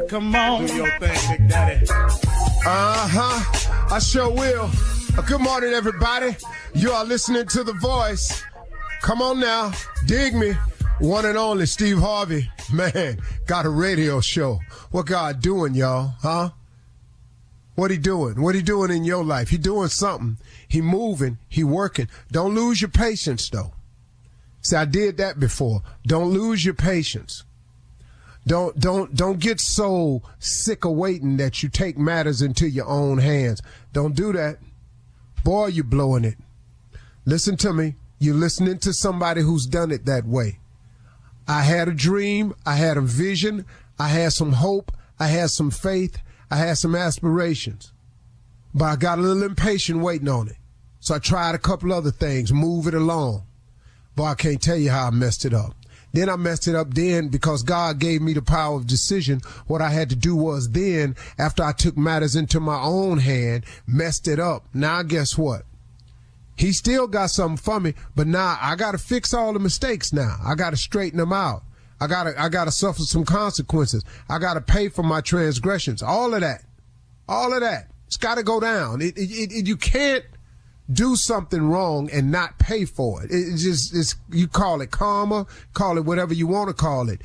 Come on. Do your thing, Big Daddy. I sure will. Good morning, everybody. You are listening to The Voice. Come on now. Dig me. One and only Steve Harvey. Man, got a radio show. What God doing, y'all? Huh? What he doing? What he doing in your life? He doing something. He moving. He working. Don't lose your patience, though. See, I did that before. Don't lose your patience. Don't get so sick of waiting that you take matters into your own hands. Don't do that. Boy, you're blowing it. Listen to me. You're listening to somebody who's done it that way. I had a dream. I had a vision. I had some hope. I had some faith. I had some aspirations. But I got a little impatient waiting on it. So I tried a couple other things, move it along. Boy, I can't tell you how I messed it up. Then I messed it up then because God gave me the power of decision. What I had to do was then, after I took matters into my own hand, messed it up. Now guess what? He still got something for me, but now I got to fix all the mistakes now. I got to straighten them out. I got to suffer some consequences. I got to pay for my transgressions. All of that. It's got to go down. You can't do something wrong and not pay for it. You call it karma, call it whatever you want to call it.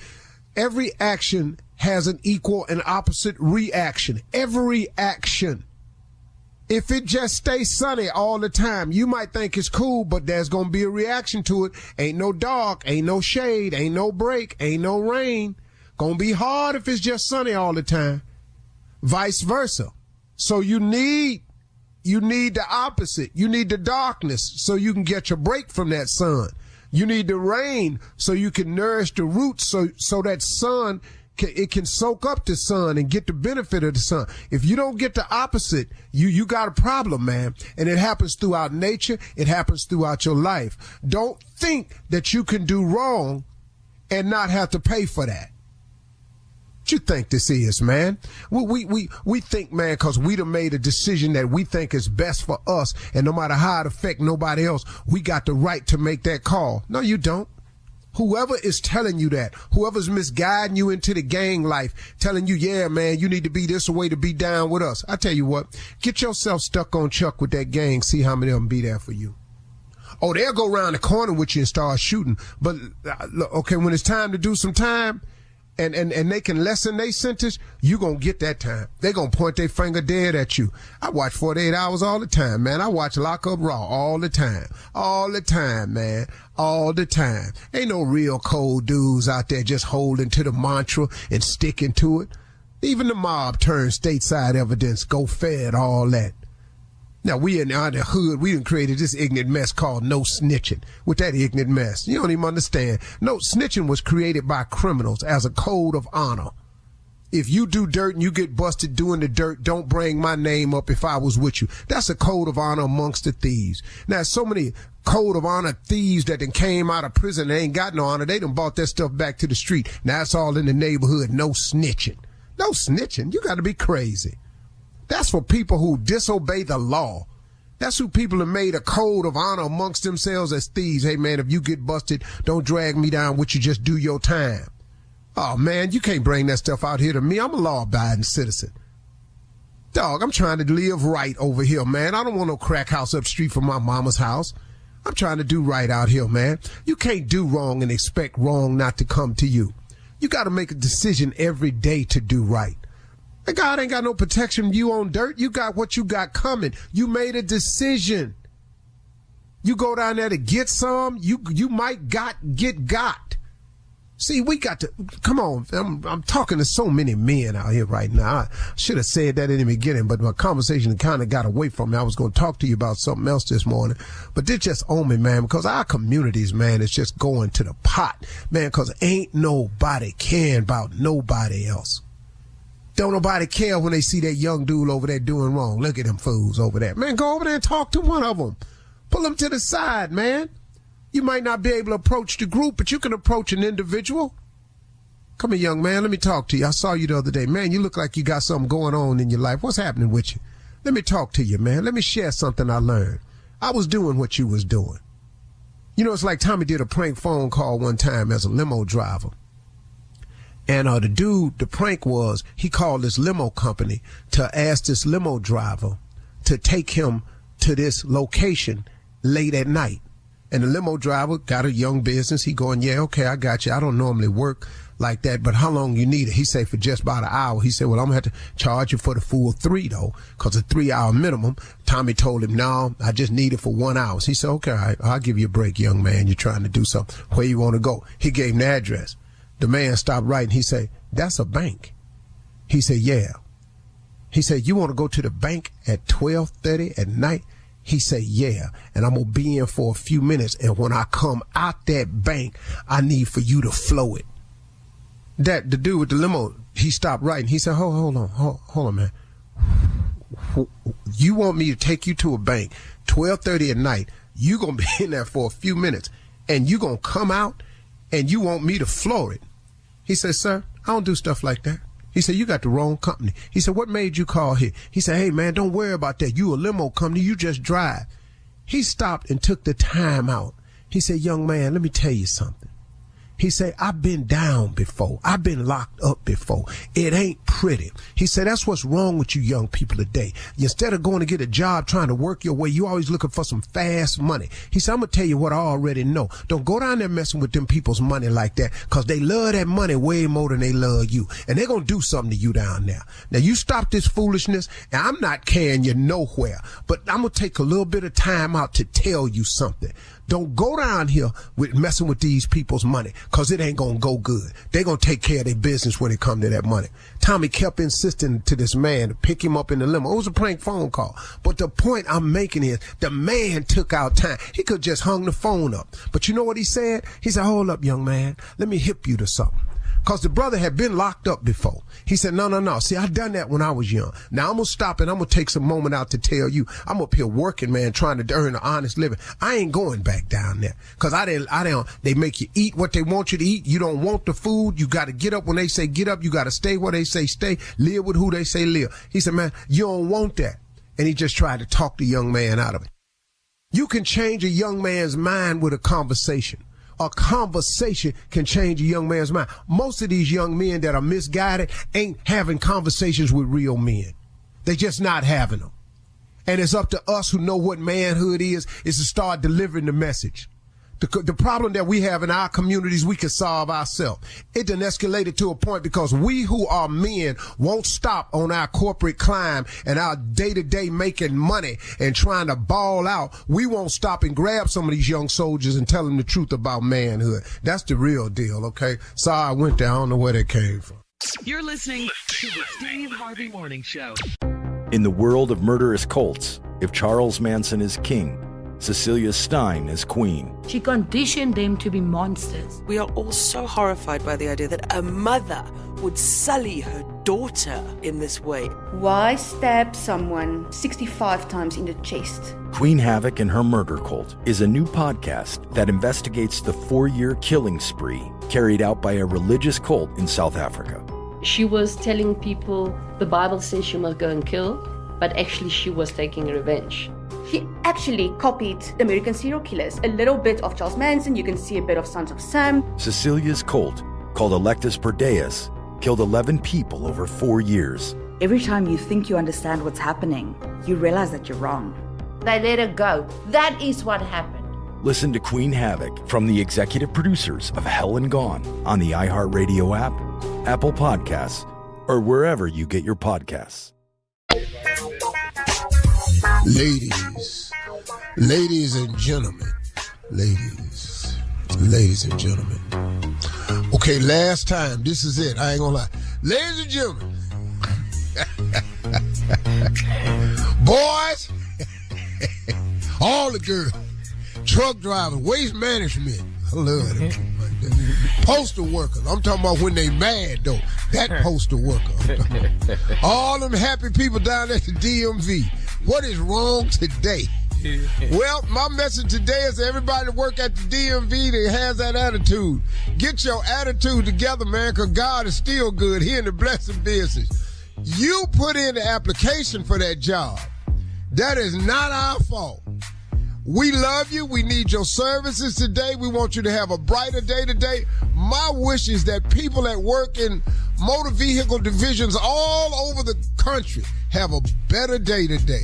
Every action has an equal and opposite reaction. Every action. If it just stays sunny all the time, you might think it's cool, but there's going to be a reaction to it. Ain't no dark, ain't no shade, ain't no break, ain't no rain. Going to be hard if it's just sunny all the time. Vice versa. So you need the opposite. You need the darkness so you can get your break from that sun. You need the rain so you can nourish the roots so that sun it can soak up the sun and get the benefit of the sun. If you don't get the opposite, you got a problem, man. And it happens throughout nature. It happens throughout your life. Don't think that you can do wrong and not have to pay for that. What you think this is, man? We think, man, because we done made a decision that we think is best for us, and no matter how it affect nobody else, we got the right to make that call. No, you don't. Whoever is telling you that, whoever's misguiding you into the gang life, telling you, yeah, man, you need to be this way to be down with us. I tell you what, get yourself stuck on Chuck with that gang, see how many of them be there for you. Oh, they'll go around the corner with you and start shooting. But, okay, when it's time to do some time, and they can lessen their sentence, you gonna get that time. They gonna point their finger dead at you. I watch 48 Hours all the time, man. I watch Lock Up Raw all the time. All the time, man. All the time. Ain't no real cold dudes out there just holding to the mantra and sticking to it. Even the mob turns stateside evidence, go fed, all that. Now, we in the hood, we done created this ignorant mess called no snitching. With that ignorant mess, you don't even understand. No, snitching was created by criminals as a code of honor. If you do dirt and you get busted doing the dirt, don't bring my name up if I was with you. That's a code of honor amongst the thieves. Now, so many code of honor thieves that done came out of prison and ain't got no honor, they done brought that stuff back to the street. Now it's all in the neighborhood. No snitching. No snitching. You got to be crazy. That's for people who disobey the law. That's who people have made a code of honor amongst themselves as thieves. Hey, man, if you get busted, don't drag me down with you. Just do your time. Oh, man, you can't bring that stuff out here to me. I'm a law-abiding citizen. Dog, I'm trying to live right over here, man. I don't want no crack house up street from my mama's house. I'm trying to do right out here, man. You can't do wrong and expect wrong not to come to you. You got to make a decision every day to do right. And God ain't got no protection from you on dirt. You got what you got coming. You made a decision. You go down there to get some, you might get got. See, we got to, come on, I'm talking to so many men out here right now. I should have said that in the beginning, but my conversation kind of got away from me. I was going to talk to you about something else this morning, but this just on me, man, because our communities, man, is just going to the pot, man, because ain't nobody caring about nobody else. Don't nobody care when they see that young dude over there doing wrong. Look at them fools over there. Man, go over there and talk to one of them. Pull them to the side, man. You might not be able to approach the group, but you can approach an individual. Come here, young man. Let me talk to you. I saw you the other day. Man, you look like you got something going on in your life. What's happening with you? Let me talk to you, man. Let me share something I learned. I was doing what you was doing. You know, it's like Tommy did a prank phone call one time as a limo driver. And the prank was, he called this limo company to ask this limo driver to take him to this location late at night. And the limo driver got a young business. He going, yeah, okay, I got you. I don't normally work like that, but how long you need it? He said for just about an hour. He said, well, I'm gonna have to charge you for the full 3 though, cause a 3-hour minimum. Tommy told him, no, I just need it for 1 hour. He said, okay, all right, I'll give you a break, young man. You're trying to do something. Where you want to go? He gave him the address. The man stopped writing. He said, that's a bank. He said, yeah. He said, you want to go to the bank at 12:30 at night? He said, yeah, and I'm going to be in for a few minutes, and when I come out that bank, I need for you to flow it. The dude with the limo, he stopped writing. He said, hold on, man. You want me to take you to a bank, 12:30 at night, you going to be in there for a few minutes, and you going to come out, and you want me to floor it? He said, sir, I don't do stuff like that. He said, you got the wrong company. He said, what made you call here? He said, hey, man, don't worry about that. You a limo company. You just drive. He stopped and took the time out. He said, young man, let me tell you something. He said, I've been down before. I've been locked up before. It ain't pretty. He said, that's what's wrong with you young people today. Instead of going to get a job trying to work your way, you always looking for some fast money. He said, I'm going to tell you what I already know. Don't go down there messing with them people's money like that, because they love that money way more than they love you. And they're going to do something to you down there. Now, you stop this foolishness, and I'm not carrying you nowhere, but I'm going to take a little bit of time out to tell you something. Don't go down here with messing with these people's money, because it ain't going to go good. They're going to take care of their business when it comes to that money. Tommy kept insisting to this man to pick him up in the limo. It was a prank phone call. But the point I'm making is the man took out time. He could just hung the phone up. But you know what he said? He said, hold up, young man. Let me hip you to something. Because the brother had been locked up before. He said, no. See, I done that when I was young. Now I'm going to stop and I'm going to take some moment out to tell you, I'm up here working, man, trying to earn an honest living. I ain't going back down there. Because they make you eat what they want you to eat. You don't want the food. You got to get up when they say get up. You got to stay where they say stay. Live with who they say live. He said, man, you don't want that. And he just tried to talk the young man out of it. You can change a young man's mind with a conversation. A conversation can change a young man's mind. Most of these young men that are misguided ain't having conversations with real men. They just not having them. And it's up to us who know what manhood is to start delivering the message. The problem that we have in our communities, we can solve ourselves. It done escalated to a point because we who are men won't stop on our corporate climb and our day-to-day making money and trying to ball out. We won't stop and grab some of these young soldiers and tell them the truth about manhood. That's the real deal, okay? Sorry I went there. I don't know where that came from. You're listening to the Steve Harvey Morning Show. In the world of murderous cults, if Charles Manson is king, Cecilia Stein is queen. She conditioned them to be monsters. We are all so horrified by the idea that a mother would sully her daughter in this way. Why stab someone 65 times in the chest? Queen Havoc and Her Murder Cult is a new podcast that investigates the 4-year killing spree carried out by a religious cult in South Africa. She was telling people the Bible says she must go and kill, but actually she was taking revenge. She actually copied American serial killers. A little bit of Charles Manson, you can see a bit of Sons of Sam. Cecilia's cult, called Electus per Deus, killed 11 people over 4 years. Every time you think you understand what's happening, you realize that you're wrong. They let her go. That is what happened. Listen to Queen Havoc from the executive producers of Hell and Gone on the iHeartRadio app, Apple Podcasts, or wherever you get your podcasts. Ladies and gentlemen, ladies and gentlemen. Okay, last time, this is it. I ain't gonna lie. Ladies and gentlemen, boys, all the girls, truck drivers, waste management. I love them. Postal workers. I'm talking about when they mad, though. That postal worker. All them happy people down at the DMV. What is wrong today? Well, my message today is to everybody that work at the DMV that has that attitude. Get your attitude together, man, because God is still good here in the blessed business. You put in the application for that job. That is not our fault. We love you. We need your services today. We want you to have a brighter day today. My wish is that people that work in motor vehicle divisions all over the country have a better day today.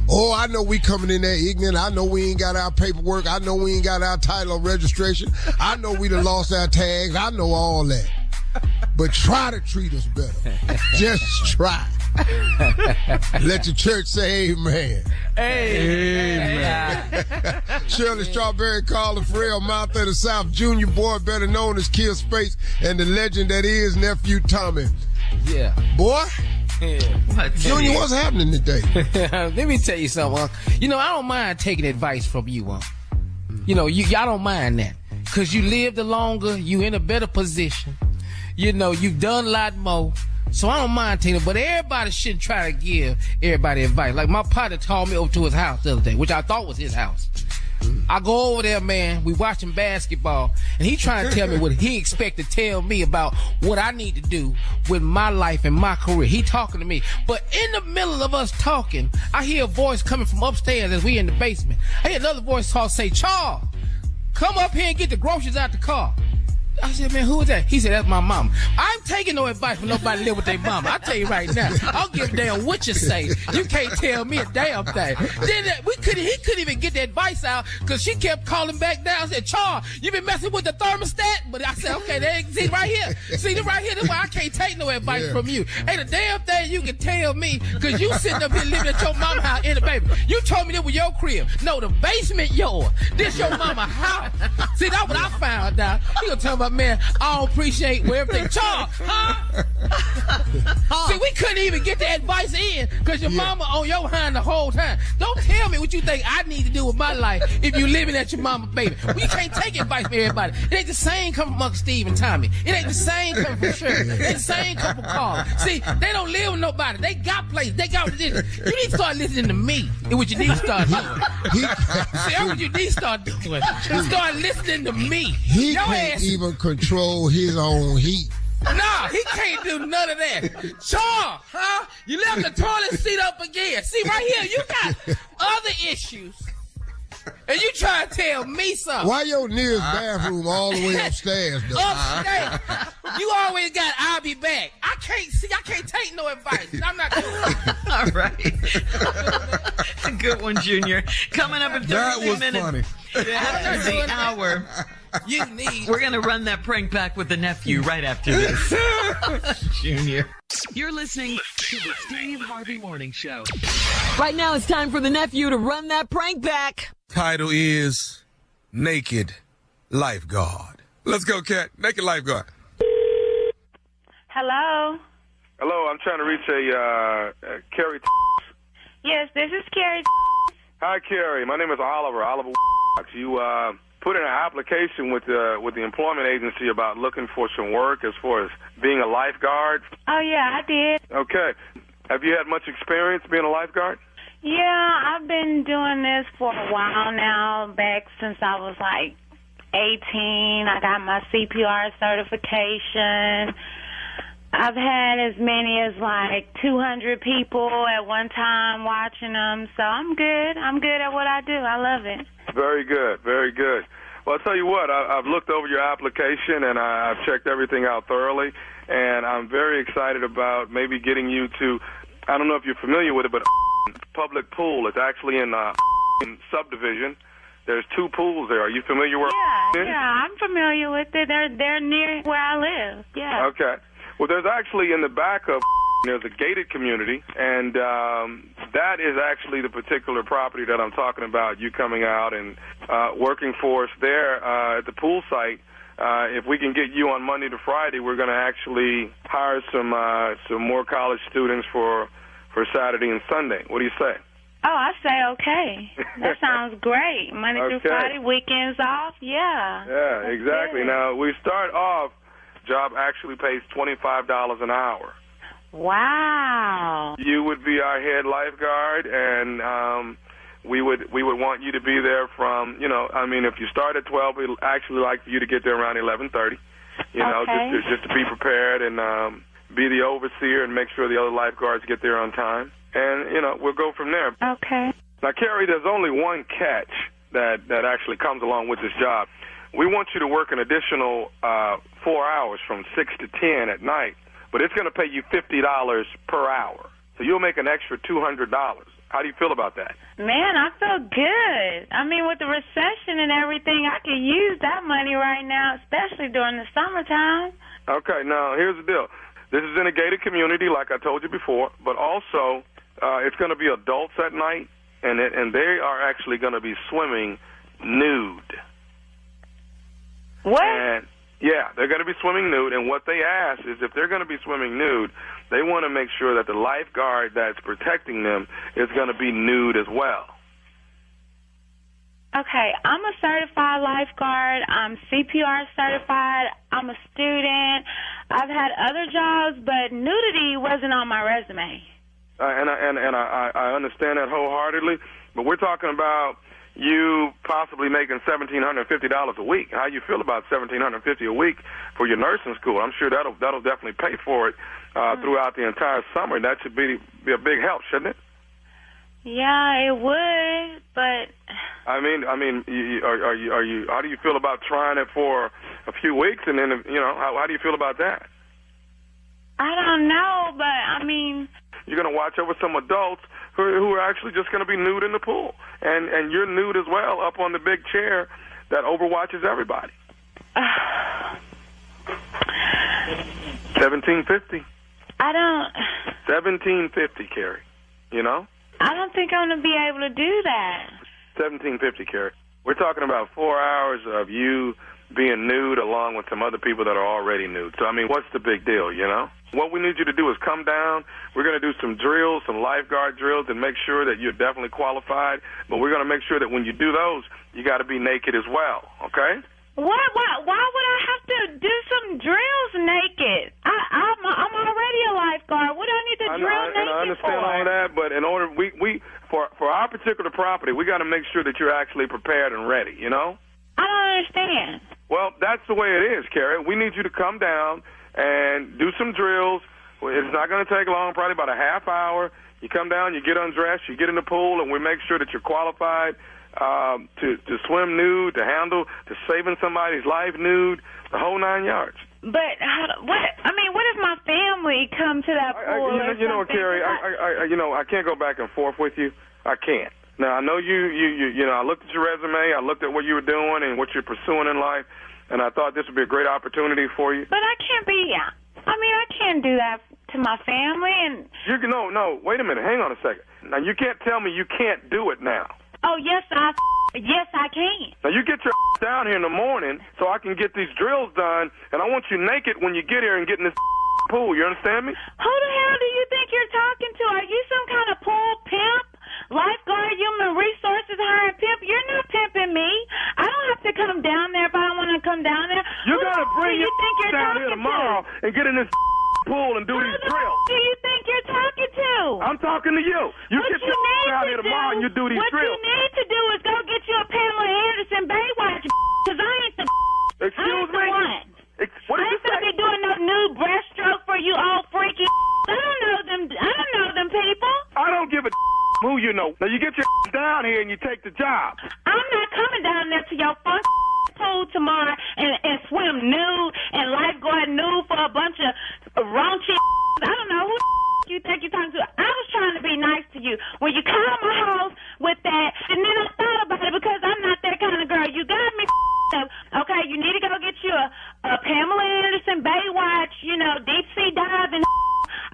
Oh, I know we coming in there ignorant. I know we ain't got our paperwork. I know we ain't got our title of registration. I know we done lost our tags. I know all that. But try to treat us better. Just try. Let the church say amen. Amen. Shirley Strawberry, Carla Farrell, Mouth of the South, Junior Boy, better known as Kill Space, and the legend that is Nephew Tommy. Yeah. Boy. Yeah. Junior, what's happening today? Let me tell you something. You know, I don't mind taking advice from you. You know, y'all don't mind that. Because you lived longer, you in a better position. You know, you've done a lot more. So I don't mind taking it, but everybody shouldn't try to give everybody advice. Like my partner called me over to his house the other day, which I thought was his house. I go over there, man, we watching basketball, and he trying to tell me what he expect to tell me about what I need to do with my life and my career. He talking to me. But in the middle of us talking, I hear a voice coming from upstairs as we in the basement. I hear another voice say, Charles, come up here and get the groceries out the car. I said, man, who is that? He said, that's my mama. I'm taking no advice from nobody live with their mama. I tell you right now, I don't give a damn what you say. You can't tell me a damn thing. Then he couldn't even get the advice out because she kept calling back down. I said, Charles, you been messing with the thermostat? But I said, okay, see right here. See right here, that's why I can't take no advice from you. Ain't a damn thing you can tell me because you sitting up here living at your mama house in the baby. You told me this was your crib. No, the basement yours. This your mama house. See, that's what I found out. You gonna tell me, man, I don't appreciate where everything charged, huh? See, we couldn't even get the advice in because your mama on your hand the whole time. Don't tell me what you think I need to do with my life if you living at your mama, baby. We can't take advice from everybody. It ain't the same coming from Uncle Steve and Tommy. It ain't the same coming from Shirley. It ain't the same coming from Carl. See, they don't live with nobody. They got places. They got this. You need to start listening to me. It's what you need to start doing. See, that's what you need to start doing. You start listening to me. He your can't ass even control his own heat. Nah, he can't do none of that. Charles, huh? You left the toilet seat up again. See, right here, you got other issues. And you try to tell me something. Why your nearest bathroom all the way upstairs, though? Upstairs. You always got, I'll be back. I can't take no advice. I'm not doing it. All right. Good one, Junior. Coming up in 30 minutes. Funny. After the hour. We're going to run that prank back with the nephew right after this. Junior. You're listening to the Steve Harvey Morning Show. Right now, it's time for the nephew to run that prank back. Title is Naked Lifeguard. Let's go, Cat. Naked Lifeguard. Hello. Hello, I'm trying to reach a Carrie. Yes, this is Carrie. Hi, Carrie. My name is Oliver. You put in an application with the employment agency about looking for some work as far as being a lifeguard. Oh, yeah, I did. Okay. Have you had much experience being a lifeguard? Yeah, I've been doing this for a while now, back since I was like 18. I got my CPR certification. I've had as many as like 200 people at one time watching them, so I'm good. I'm good at what I do. I love it. Very good, very good. Well, I'll tell you what, I've looked over your application and I've checked everything out thoroughly, and I'm very excited about maybe getting you to, I don't know if you're familiar with it, but public pool. It's actually in subdivision. There's 2 pools there. Are you familiar with it? Yeah, I'm familiar with it. They're near where I live. Yeah. Okay. Well, there's actually in the back of there's a gated community, and that is actually the particular property that I'm talking about. You coming out and working for us there at the pool site. If we can get you on Monday to Friday, we're going to actually hire some more college students for Saturday and Sunday. What do you say? Oh, I say okay. That sounds great. Monday through Friday, weekends off. Yeah. Yeah, exactly. Good. Now, we start off, job actually pays $25 an hour. Wow. You would be our head lifeguard, and we would want you to be there from, if you start at 12, we'd actually like for you to get there around 11:30, just to be prepared and be the overseer and make sure the other lifeguards get there on time. And, we'll go from there. Okay. Now, Carrie, there's only one catch that actually comes along with this job. We want you to work an additional 4 hours from 6 to 10 at night, but it's going to pay you $50 per hour. So you'll make an extra $200. How do you feel about that? Man, I feel good. I mean, with the recession and everything, I could use that money right now, especially during the summertime. Okay, now here's the deal. This is in a gated community, like I told you before, but also it's going to be adults at night, and they are actually going to be swimming nude. What? And, yeah, they're going to be swimming nude, and what they ask is if they're going to be swimming nude, they want to make sure that the lifeguard that's protecting them is going to be nude as well. Okay, I'm a certified lifeguard. I'm CPR certified. I'm a student. I've had other jobs, but nudity wasn't on my resume. And I understand that wholeheartedly, but we're talking about you possibly making $1,750 a week. How you feel about $1,750 a week for your nursing school? I'm sure that'll definitely pay for it throughout the entire summer. That should be a big help, shouldn't it? Yeah, it would, but I mean, are you? How do you feel about trying it for a few weeks, and then how do you feel about that? I don't know, but I mean, you're going to watch over some adults who are actually just going to be nude in the pool, and you're nude as well up on the big chair that overwatches everybody. $1,750. I don't. $1,750, Carrie. You know? I don't think I'm going to be able to do that. $1,750, Carrie. We're talking about 4 hours of you being nude along with some other people that are already nude. So, I mean, what's the big deal, you know? What we need you to do is come down. We're going to do some drills, some lifeguard drills, and make sure that you're definitely qualified. But we're going to make sure that when you do those, you got to be naked as well, okay? What? Why would I have to do some drills naked? I'm already a lifeguard. What do I need to drill naked and I understand all that, but in order, for our particular property, we got to make sure that you're actually prepared and ready, you know? I don't understand. Well, that's the way it is, Carrie. We need you to come down and do some drills. It's not going to take long, probably about a half hour. You come down, you get undressed, you get in the pool, and we make sure that you're qualified to swim nude, to handle, to saving somebody's life nude, the whole 9 yards. But what? I mean, what if my family come to that pool? You know, Carrie, I can't go back and forth with you. I can't. Now, I know you know, I looked at your resume, I looked at what you were doing and what you're pursuing in life, and I thought this would be a great opportunity for you. But I can't do that to my family. And no, wait a minute, hang on a second. Now, you can't tell me you can't do it now. Oh, yes, I can. Now, you get your down here in the morning so I can get these drills done, and I want you naked when you get here and get in this pool. You understand me? Who the hell do you think you're talking to? Are you some kind of pool pimp? Lifeguard, human resources, hiring pimp? You're not pimping me. I don't have to come down there if I don't want to come down there. You got to bring your down here tomorrow and get in this pool and do these drills. Who do you think you're talking to? I'm talking to you. You get your down here tomorrow and you do these drills. What you need to do is go get you a Pamela Anderson Baywatch, because I ain't the Excuse me? one. What did you say? I ain't gonna be doing no new breaststroke for you old freaky. I don't know them people. I don't give a who you know. Now you get your down here and you take the job. I'm not coming down there to your fun pool tomorrow and swim nude and lifeguard nude for a bunch of raunchy. I don't know who you think you're talking to. I was trying to be nice to you when you called my house with that, and then I thought about it because I'm not that kind of girl. You got me up. Okay, you need to go get you a Pamela Anderson Baywatch, deep sea diving.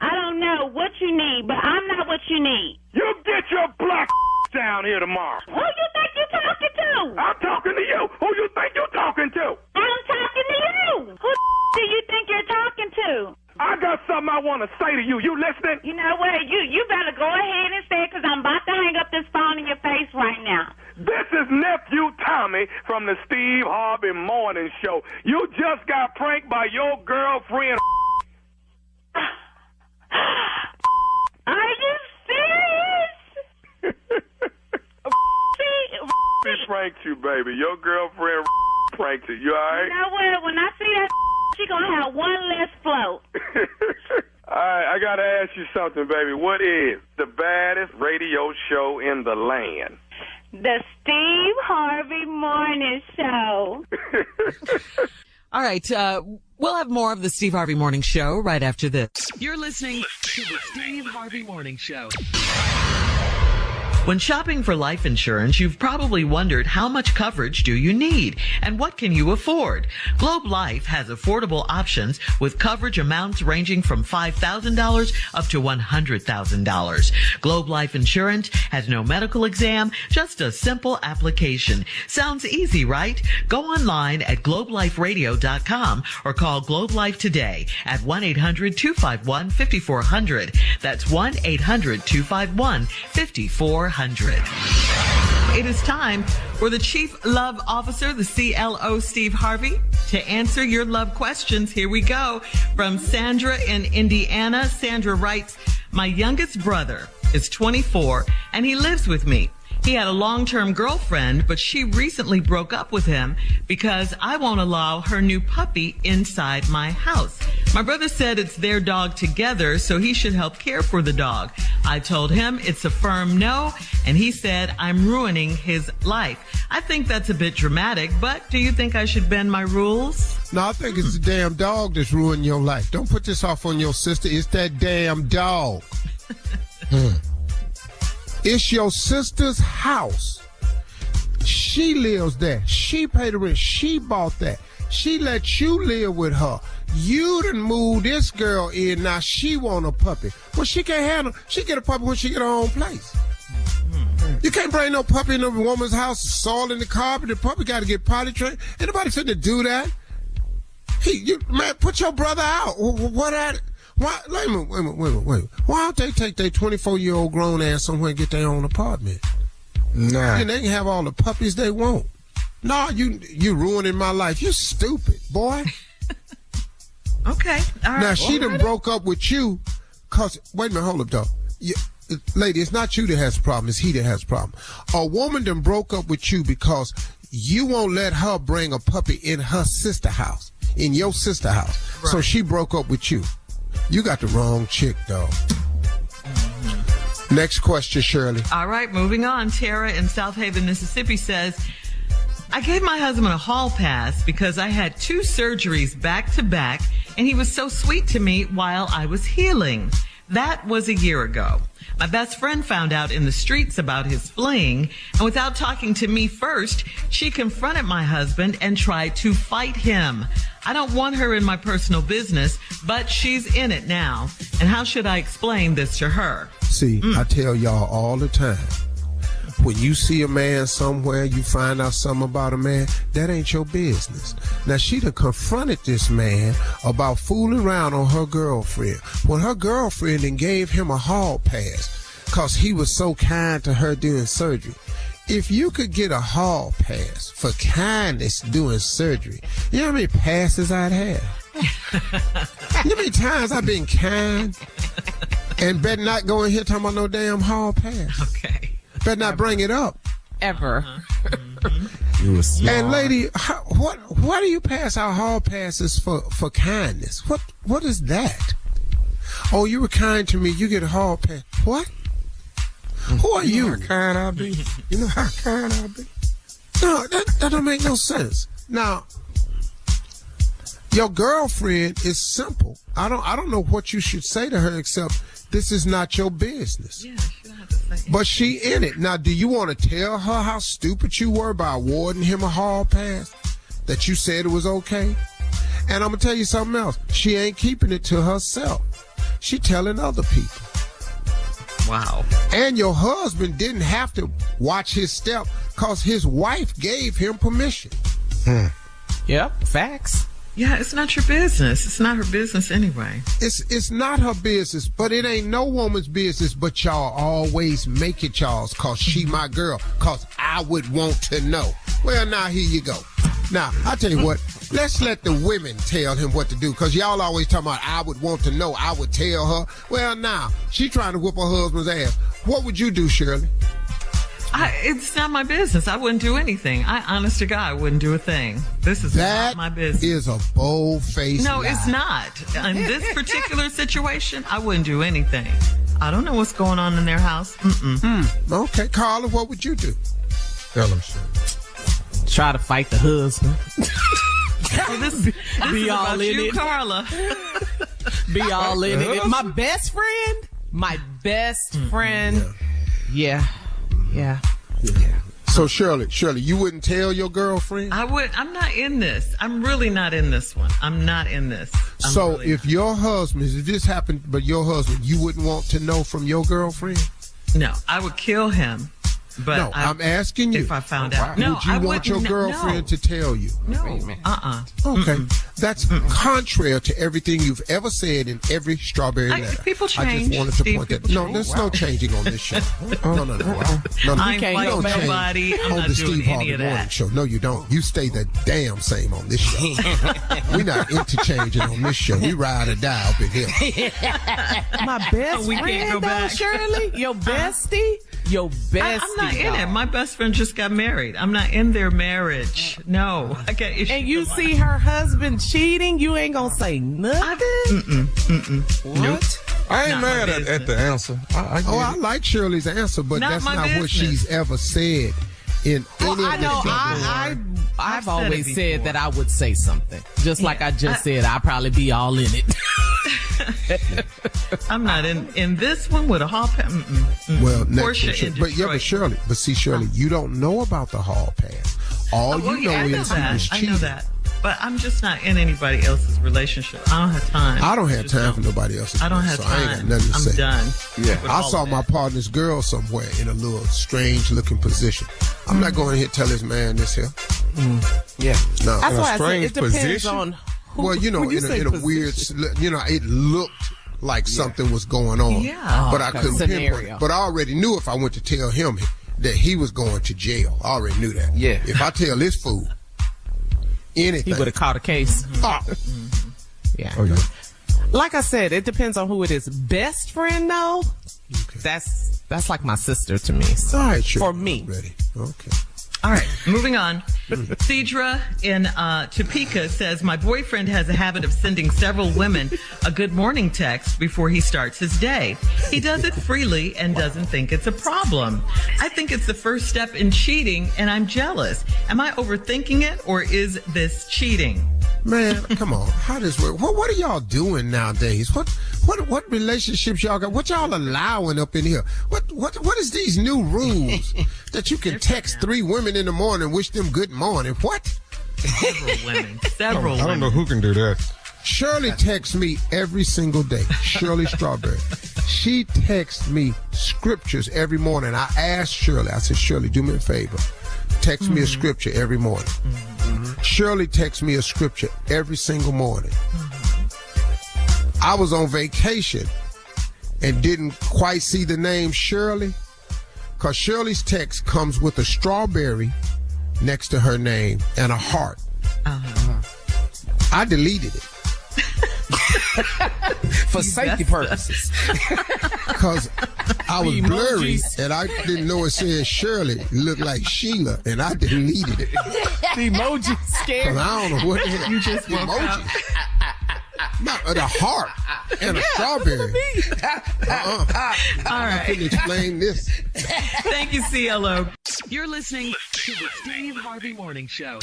I don't know what you need, but I'm not what you need. You get your black down here tomorrow. Who you think you're talking to? I'm talking to you. Who you think you're talking to? I'm talking to you. Who do you think you're talking to? I got something I want to say to you. You listening? You know what? You better go ahead and say it, because I'm about to hang up this phone in your face right now. This is Nephew Tommy from the Steve Harvey Morning Show. You just got pranked by your girlfriend. Are you serious? She pranked you, baby. Your girlfriend pranked you. You all right? You know what? When I see that, she gonna have one less float. All right, I got to ask you something, baby. What is the baddest radio show in the land? The Steve Harvey Morning Show. All right, we'll have more of the Steve Harvey Morning Show right after this. You're listening to the Steve Harvey Morning Show. When shopping for life insurance, you've probably wondered how much coverage do you need and what can you afford? Globe Life has affordable options with coverage amounts ranging from $5,000 up to $100,000. Globe Life Insurance has no medical exam, just a simple application. Sounds easy, right? Go online at globeliferadio.com or call Globe Life today at 1-800-251-5400. That's 1-800-251-5400. It is time for the Chief Love Officer, the CLO, Steve Harvey, to answer your love questions. Here we go. From Sandra in Indiana. Sandra writes, my youngest brother is 24 and he lives with me. He had a long-term girlfriend, but she recently broke up with him because I won't allow her new puppy inside my house. My brother said it's their dog together, so he should help care for the dog. I told him it's a firm no, and he said I'm ruining his life. I think that's a bit dramatic, but do you think I should bend my rules? No, I think it's the damn dog that's ruining your life. Don't put this off on your sister. It's that damn dog. It's your sister's house. She lives there. She paid the rent. She bought that. She let you live with her. You done moved this girl in. Now she want a puppy. Well, she can't handle. She get a puppy when she get her own place. You can't bring no puppy in a woman's house, soil in the carpet. The puppy got to get potty trained. Ain't nobody finna do that. Man, put your brother out. What at? Why? Wait a minute. Why don't they take their 24-year-old grown ass somewhere and get their own apartment? Nah. And they can have all the puppies they want. No, you ruining my life. You stupid, boy. Okay. All right. Now, she done broke up with you because, wait a minute, hold up, though. Lady, it's not you that has the problem. It's he that has the problem. A woman done broke up with you because you won't let her bring a puppy in her sister house, in your sister house. Right. So she broke up with you. You got the wrong chick, though. Next question, Shirley. All right, moving on. Tara in South Haven, Mississippi says, I gave my husband a hall pass because I had 2 surgeries back to back, and he was so sweet to me while I was healing. That was a year ago. My best friend found out in the streets about his fling, and without talking to me first, she confronted my husband and tried to fight him. I don't want her in my personal business, but she's in it now. And how should I explain this to her? See, I tell y'all all the time, when you see a man somewhere, you find out something about a man, that ain't your business. Now, she done confronted this man about fooling around on her girlfriend. When her girlfriend then gave him a hall pass because he was so kind to her during surgery. If you could get a hall pass for kindness doing surgery, you know how many passes I'd have? You know how many times I've been kind and better not go in here talking about no damn hall pass. Okay. Better not bring it up. Ever. You were smart. And lady, why do you pass out hall passes for kindness? What is that? Oh, you were kind to me. You get a hall pass. What? Who are you? You know how kind I'll be. You know how kind I'll be. No, that don't make no sense. Now, your girlfriend is simple. I don't know what you should say to her except this is not your business. Yeah, she don't have to say But she in it. Now, do you want to tell her how stupid you were by awarding him a hall pass? That you said it was okay? And I'm going to tell you something else. She ain't keeping it to herself. She telling other people. Wow. And your husband didn't have to watch his step because his wife gave him permission. Yep, facts. Yeah, it's not your business. It's not her business anyway. It's not her business, but it ain't no woman's business, but y'all always make it y'all's because she my girl, because I would want to know. Well, now here you go. Now, I'll tell you what, let's let the women tell him what to do because y'all always talking about I would want to know, I would tell her. Well, now, she trying to whoop her husband's ass. What would you do, Shirley? It's not my business. I wouldn't do anything. Honest to God, wouldn't do a thing. This is not my business. That is a bold-faced No, lie. it's not. In this particular situation, I wouldn't do anything. I don't know what's going on in their house. Okay, Carla, what would you do? Tell them shit. Try to fight the husband. So this Be is all about in you, it. Carla. Be all in it. My best friend? My best friend. Yeah. So Shirley, you wouldn't tell your girlfriend? I would. I'm not in this. I'm really not in this one. I'm not in this. So if your husband, if this happened, but your husband, you wouldn't want to know from your girlfriend? No, I would kill him. But no, I'm asking you. If I found out. No, would you want your girlfriend to tell you? No. Okay. That's contrary to everything you've ever said in every strawberry letter. People change. I just wanted to point that. No, there's no changing on this show. No. I ain't like nobody. I'm on not the doing Steve any Harvey of Morning that. Show. No, you don't. You stay the damn same on this show. We're not interchanging on this show. We ride or die up in here. My best We can't friend, go though, back. Shirley? Your bestie? Your bestie. I'm not in it. dog. My best friend just got married. I'm not in their marriage. No. I got issues. And you see her husband cheating, you ain't gonna say nothing? Nope. I ain't Not mad my at the answer. I I like Shirley's answer, but Not that's my not what business. she's ever said in Well, any I of the know. strawberry. I've said always it said before. that I would say something. Just like I just said, I'd probably be all in it. I'm not in this one with a hall pass. Well, next Portia one, in but Detroit. Shirley, you don't know about the hall pass. All Well, you know I know is he that. was I cheating. know that. But I'm just not in anybody else's relationship. I don't have time. I don't have time for nobody else's. I don't have so I ain't got time. nothing to I'm say. done. Yeah. with I all saw of my that. partner's girl somewhere in a little strange looking position. I'm not going to here tell this man this here. Yeah. No. That's In a why I said strange it depends position? on who. Well, when you say in a weird, it looked like something was going on. Yeah. But I okay. couldn't pinpoint Scenario. it. But I already knew if I went to tell him that he was going to jail. I already knew that. Yeah. If I tell this fool anything. He would have caught a case. Oh, Yeah. Okay. Like I said, it depends on who it is. Best friend, though, that's like my sister to me. So, all right, sure. for me. Ready. Okay. All right, moving on. Cedra in Topeka says, my boyfriend has a habit of sending several women a good morning text before he starts his day. He does it freely and doesn't think it's a problem. I think it's the first step in cheating, and I'm jealous. Am I overthinking it, or is this cheating? Man, come on. How does work? What are y'all doing nowadays? What relationships y'all got? What y'all allowing up in here? What is these new rules that you can text 3 women in the morning, wish them good morning? What? Several women. Several I don't know who can do that. Shirley texts me every single day. Shirley Strawberry. She texts me scriptures every morning. I asked Shirley, I said, Shirley, do me a favor. Text me a scripture every morning. Shirley texts me a scripture every single morning. I was on vacation and didn't quite see the name Shirley, because Shirley's text comes with a strawberry next to her name and a heart. I deleted it. For safety purposes. Because I was The blurry emojis. and I didn't know it said Shirley. It looked like Sheila, and I deleted it. The emoji scared. 'Cause I don't know what the hell. You just woke up. No, the heart and a strawberry. All I right. couldn't explain this. Thank you, CLO. You're listening to the Steve Harvey Morning Show.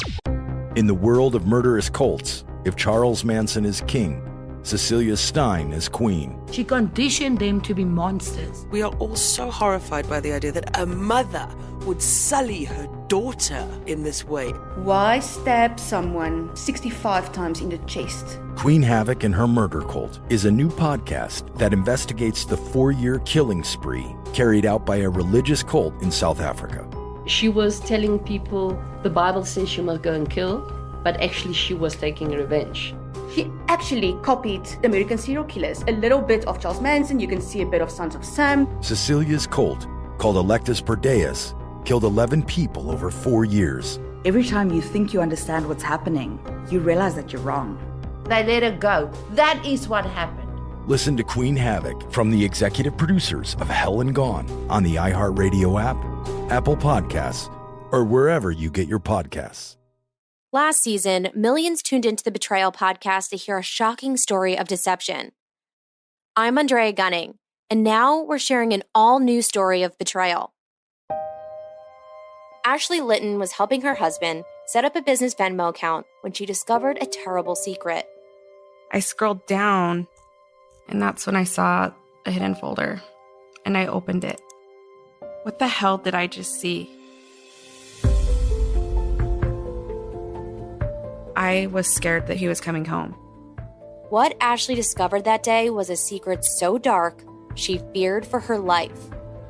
In the world of murderous cults, if Charles Manson is king, Cecilia Stein is queen. She conditioned them to be monsters. We are all so horrified by the idea that a mother would sully her daughter in this way. Why stab someone 65 times in the chest? Queen Havoc and Her Murder Cult is a new podcast that investigates the 4-year killing spree carried out by a religious cult in South Africa. She was telling people the Bible says you must go and kill, but actually she was taking revenge. She actually copied American serial killers. A little bit of Charles Manson, you can see a bit of Sons of Sam. Cecilia's cult, called Electus per Deus, killed 11 people over 4 years. Every time you think you understand what's happening, you realize that you're wrong. They let her go. That is what happened. Listen to Queen Havoc from the executive producers of Hell and Gone on the iHeartRadio app, Apple Podcasts, or wherever you get your podcasts. Last season, millions tuned into the Betrayal podcast to hear a shocking story of deception. I'm Andrea Gunning, and now we're sharing an all-new story of betrayal. Ashley Litton was helping her husband set up a business Venmo account when she discovered a terrible secret. I scrolled down, and that's when I saw a hidden folder, and I opened it. What the hell did I just see? I was scared that he was coming home. What Ashley discovered that day was a secret so dark, she feared for her life.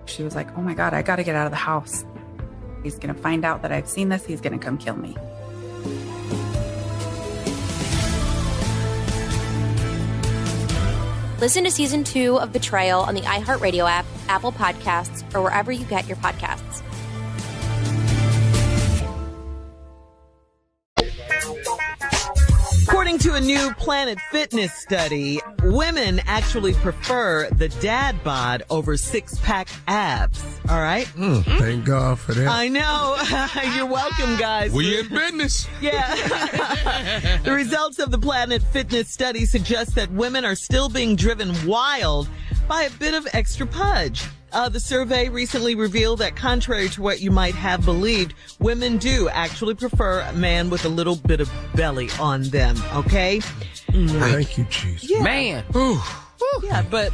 She was like, oh my God, I gotta get out of the house. He's gonna find out that I've seen this, he's gonna come kill me. Listen to Season 2 of Betrayal on the iHeartRadio app, Apple Podcasts, or wherever you get your podcasts. According to a new Planet Fitness study, women actually prefer the dad bod over six-pack abs. All right? Thank God for that. I know. You're welcome, guys. We in business. Yeah. The results of the Planet Fitness study suggest that women are still being driven wild by a bit of extra pudge. The survey recently revealed that contrary to what you might have believed, women do actually prefer a man with a little bit of belly on them, okay? Thank you, Jesus. Yeah. Man. Yeah, but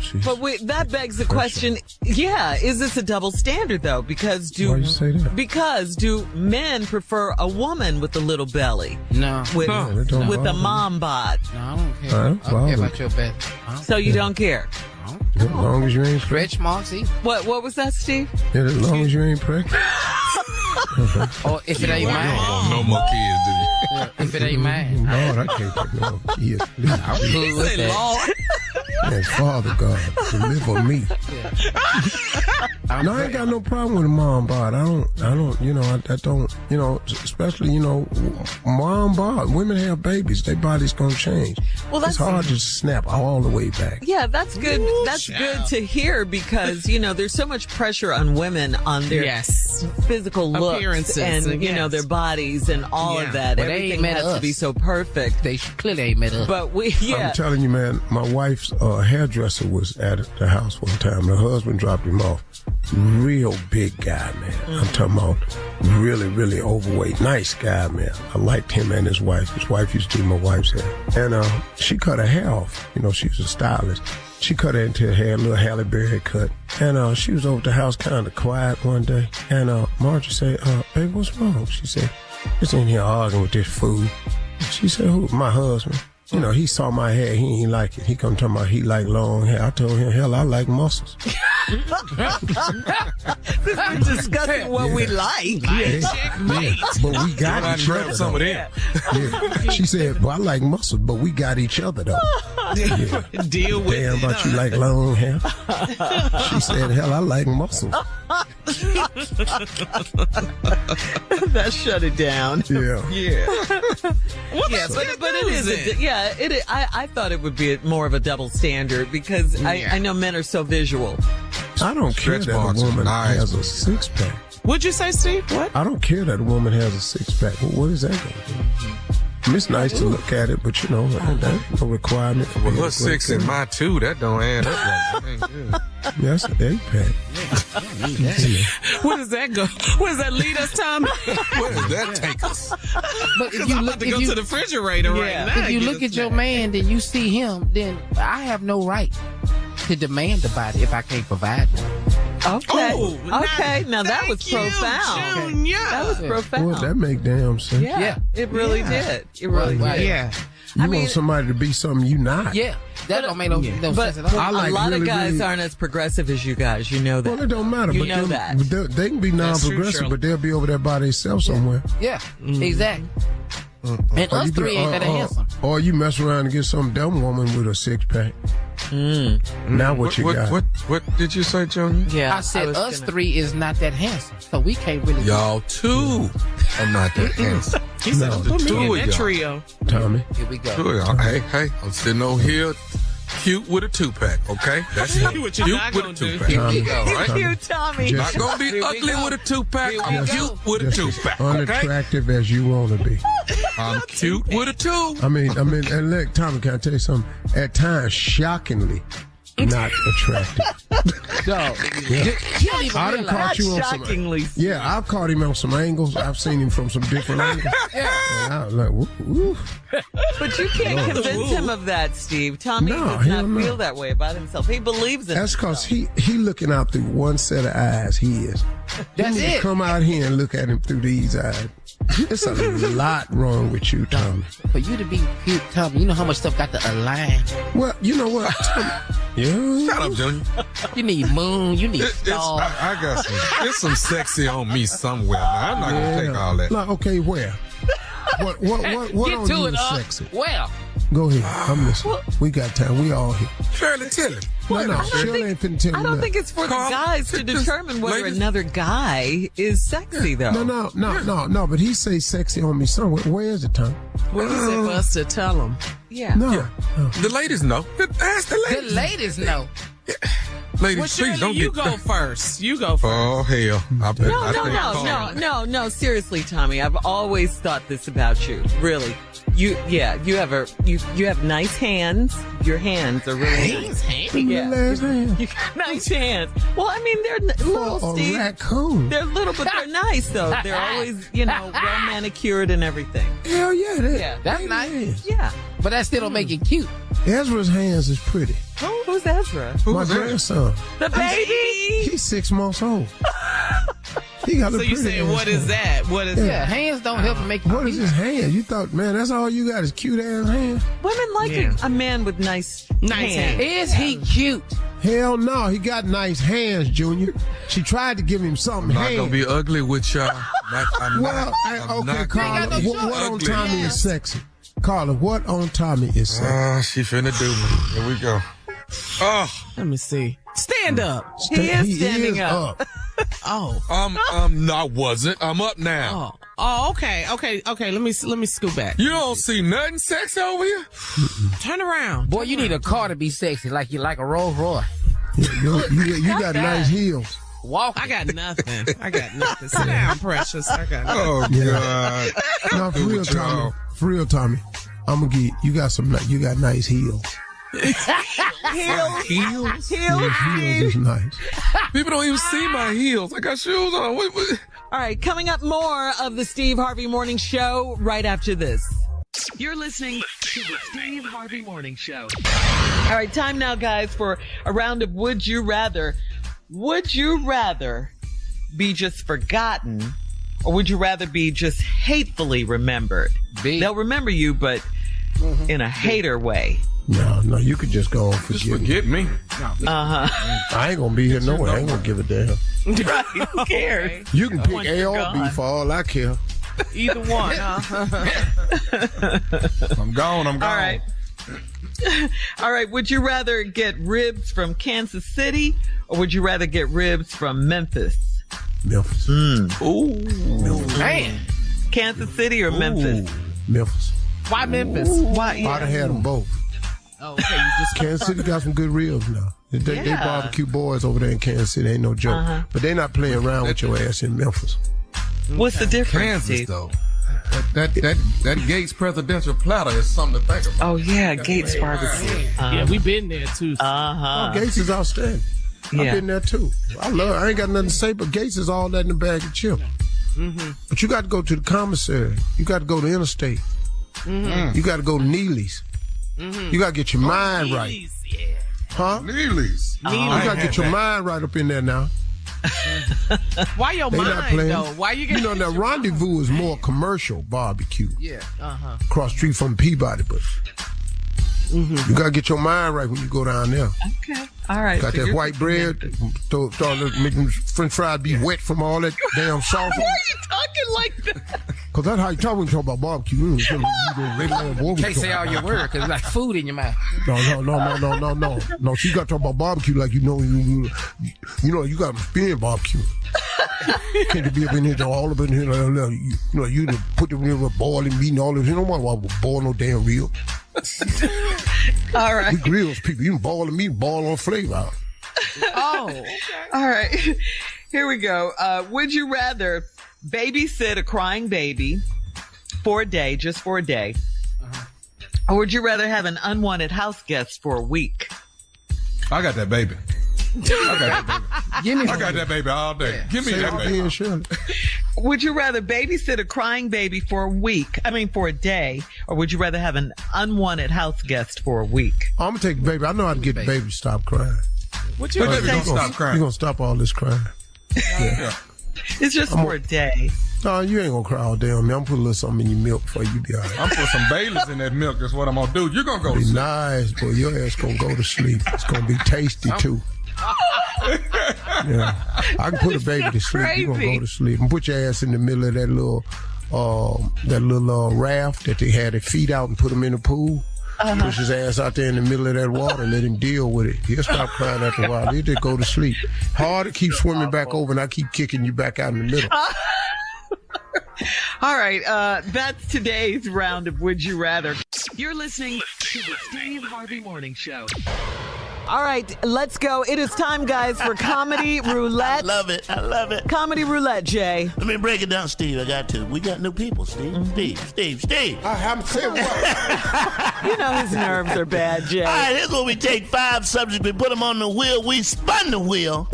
that begs the question, is this a double standard, though? Because Why you say that? Because do men prefer a woman with a little belly? No. With a a mom bod? No, I don't care. I I don't don't care bother. about your belly. So you don't care? As long as you ain't Stretch marks, see? What was that, Steve? Yeah, as long as you ain't pregnant. Or if it ain't mine. No more kids, do you? If it ain't mine. Lord, I can't take no kids. I'm cool with that. And Father God, deliver me. No, I ain't got no problem with a mom bod. I don't, especially, mom bod. Women have babies. Their body's going to change. Well, it's hard to snap all the way back. Yeah, that's good. That's good to hear because, there's so much pressure on women on their physical looks appearances and, their bodies and all of that. Well, everything has to be so perfect. They clearly ain't met us. But I'm telling you, man, my wife's hairdresser was at the house one time. Her husband dropped him off. Real big guy, man. I'm talking about really, really overweight. Nice guy, man. I liked him and his wife. His wife used to do my wife's hair. And she cut her hair off. She was a stylist. She cut her into her hair, a little Halle Berry cut. And she was over at the house kind of quiet one day. And Margie said, baby, what's wrong? She said, just in here arguing with this fool. She said, who? My husband. He saw my hair. He ain't like it. He come talking about he like long hair. I told him, hell, I like muscles. We're discussing what we like. But we got each other. Some of them. Yeah. She said, well, I like muscles, but we got each other, though. Yeah. Deal with Damn about you like long hair. She said, hell, I like muscles. That shut it down. Yeah. Yeah, but it is. I thought it would be more of a double standard because I know men are so visual. I don't care that a woman has a six-pack. What'd you say, Steve? What? I don't care that a woman has a six-pack. What is that going to do? It's nice to look at it, but that's no requirement. Well, her six and my two, that don't add up. That's an 8-pack. Where does that go? Where does that lead us, Tommy? Where does that take us? But if you look, to the refrigerator right now. If you look at your man, then you see him, then I have no right to demand the body if I can't provide one. Okay. Now that was profound. Junior. That was profound. Well, that make damn sense. Yeah, it really did. It really did. Yeah. You want somebody to be something you not. Yeah. That don't make no sense at all. A lot of guys aren't as progressive as you guys. You know that. Well, it don't matter. You but know that. They can be non-progressive, but they'll be over there by themselves somewhere. Yeah, exactly. And us three ain't that handsome. Or you mess around and get some dumb woman with a six-pack. Now what you got? What did you say, Junior? Yeah, I said us three is not that handsome, so we can't really. Y'all two are not that handsome. He said the two of y'all. Trio. Tommy. Here we go. Two of y'all. Hey, I'm sitting over here cute with a 2-pack, okay? That's it. What you're Cute not with a gonna do. 2-pack. Here we go. All right? Cute, Tommy. Not gonna be ugly with a 2-pack. I'm cute with a Just as 2-pack, okay? unattractive as you want to be. I'm cute with a 2. I mean, and look, Tommy, can I tell you something? At times, shockingly not attractive. No. Yeah. You don't even I done realize. caught you on Shockingly. some. Yeah, I've caught him on some angles. I've seen him from some different angles. Yeah. And I was like, woo. But you can't Lord. convince him of that, Steve. Tommy No, does hell not no. feel that way about himself. He believes in That's himself. because he looking out through one set of eyes. He is. That's you need it. to come out here and look at him through these eyes. It's a lot wrong with you, Tommy. For you to be cute, Tommy, you know how much stuff got to align. Well, you know what? Yeah. Shut up, Junior. You need moon, you need stars. I got some. There's some sexy on me somewhere. Now, I'm not gonna take all that. Like, okay, where? What Get on to you it, is sexy? Well, Go ahead. I'm listening. We got time. We all here. Shirley, tell him. No, Shirley ain't finna tell you I don't nothing. think it's for the Carl, guys to just determine whether ladies- another guy is sexy, though. No. But he say sexy on me somewhere. Where is it, Tom? What is it for us to tell him? Yeah. No. The ladies know. Ask the ladies. the ladies know. Ladies, Well, please Shirley, don't you get. go first. You go first. Oh hell! I think No. Seriously, Tommy, I've always thought this about you. Really, you have nice hands. Your hands are really nice. Yeah, you got nice hands. Well, I mean, they're little, a Steve. raccoon. They're little, but they're nice though. They're always, well manicured and everything. Hell yeah, Yeah, That's nice. Yeah. But that still don't make it cute. Ezra's hands is pretty. Who's Ezra? My grandson. The baby. He's 6 months old. He got a So you pretty saying ass what is hand. that? What is Yeah, that? hands don't help and make it What is his hand? You thought, man, that's all you got is cute ass hands? Women like a man with nice hands. Is he cute? Hell no, he got nice hands, Junior. She tried to give him something. I'm not gonna be ugly with y'all. Well, okay, Carla, what on ugly. Tommy is sexy? Carla, what on Tommy is sexy? She finna do me. Here we go. Oh, Let me see. Stand up. He is standing up. Oh. no, I wasn't. I'm up now. Oh, okay. Let me scoot back. You don't see nothing sexy over here? Turn around. Boy, you need a car to be sexy, like you like a Rolls Royce. You got nice heels. Walk. I got nothing. Sit down, precious. I got nothing. Oh God. No, for real, Tommy. For real, Tommy. I'm gonna get you got nice heels. Heels? Your heels is nice. People don't even see my heels. I got shoes on. What? All right, coming up, more of the Steve Harvey Morning Show right after this. You're listening to the Steve Harvey Morning Show. All right, time now, guys, for a round of Would You Rather. Would you rather be just forgotten, or would you rather be just hatefully remembered? They'll remember you, but in a hater way. No, you could just go on Just forget me. I ain't gonna be here no way. I ain't gonna give a damn. Right, who cares? You can pick Once A you're or B gone. for all I care. Either one. I'm gone. All right. All right, would you rather get ribs from Kansas City, or would you rather get ribs from Memphis? Memphis. Ooh. Man. Kansas City or Memphis? Memphis. Why Memphis? Why? I'd have had them both. Oh, okay. You just Kansas City got some good ribs now. They barbecue boys over there in Kansas City. Ain't no joke. But they not playing around with your ass in Memphis. What's the difference? Kansas, Steve? though. That Gates presidential platter is something to think about. Oh yeah, Gates barbecue. yeah, we been there too. Oh, Gates is outstanding. I've been there too. I ain't got nothing to say, but Gates is all that in the bag of chips. But you got to go to the commissary. You got to go to Interstate. You got to go to Neely's. You got to get your mind right. Huh? Neely's. You got to get your mind right up in there now. Why your They not mind playing. though? Why you get? You know, that Rendezvous is more commercial barbecue. Yeah. Across the street from Peabody, but you got to get your mind right when you go down there. Okay. All right. Got that white bread, start making French fries be wet from all that damn sauce. Why are you talking like that? Because that's how you talk when you talk about barbecue. Can't say all your words because it's like food in your mouth. No, she got to talk about barbecue like you know you got to spin barbecue. Can't be up in here, all up in here. You put them in with boiling meat and all this. You don't want to boil no damn rib. All right. We grills people. You can boil the meat, boil on flavor. Oh, okay. All right. Here we go. Would you rather babysit a crying baby for a day, just for a day, or would you rather have an unwanted house guest for a week? I got that baby. I got that baby all day. Yeah. Give me that baby. Would you rather babysit a crying baby for a week? For a day, or would you rather have an unwanted house guest for a week? I'm gonna take the baby. I know how to get the baby to stop crying. What you gonna stop crying? You're gonna stop all this crying. Yeah. It's just for a day. No, you ain't gonna cry all day on me. I'm gonna put a little something in your milk for you. Be all right. I'm putting some Baileys in that milk. That's what I'm gonna do. You're gonna go to sleep. Nice, boy. Your ass gonna go to sleep. It's gonna be tasty too. Yeah, I can put a baby to sleep. You're gonna go to sleep and put your ass in the middle of that little raft that they had their feet out and put him in the pool. Push his ass out there in the middle of that water and let him deal with it. He'll stop crying after a while. He'll just go to sleep. Hard to keep swimming back over, and I keep kicking you back out in the middle. All right, that's today's round of Would You Rather. You're listening to the Steve Harvey Morning Show. All right, let's go. It is time, guys, for Comedy Roulette. I love it. Comedy Roulette, Jay. Let me break it down, Steve. We got new people, Steve. Steve. I haven't said what. You know his nerves are bad, Jay. All right, here's what we take 5 subjects, we put them on the wheel, we spun the wheel.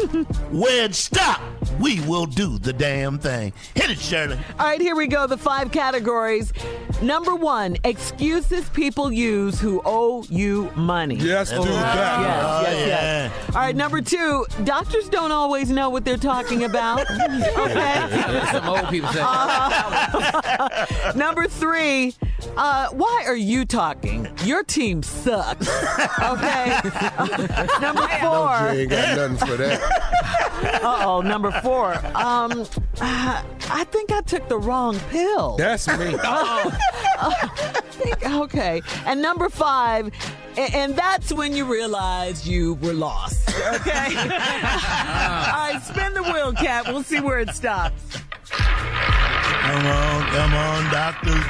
Where it stopped, we will do the damn thing. Hit it, Shirley. All right, here we go. The 5 categories. Number 1, excuses people use who owe you money. Yes, do that. Yes. All right, number 2, doctors don't always know what they're talking about. Okay? Some old people say. Number 3, why are you talking? Your team sucks. Okay? Number 4. No, Jay ain't got nothing for that. Number 4. I think I took the wrong pill. That's me. Okay. And number 5, and that's when you realize you were lost. Okay? All right, spin the wheel, Cat. We'll see where it stops. Come on, doctors.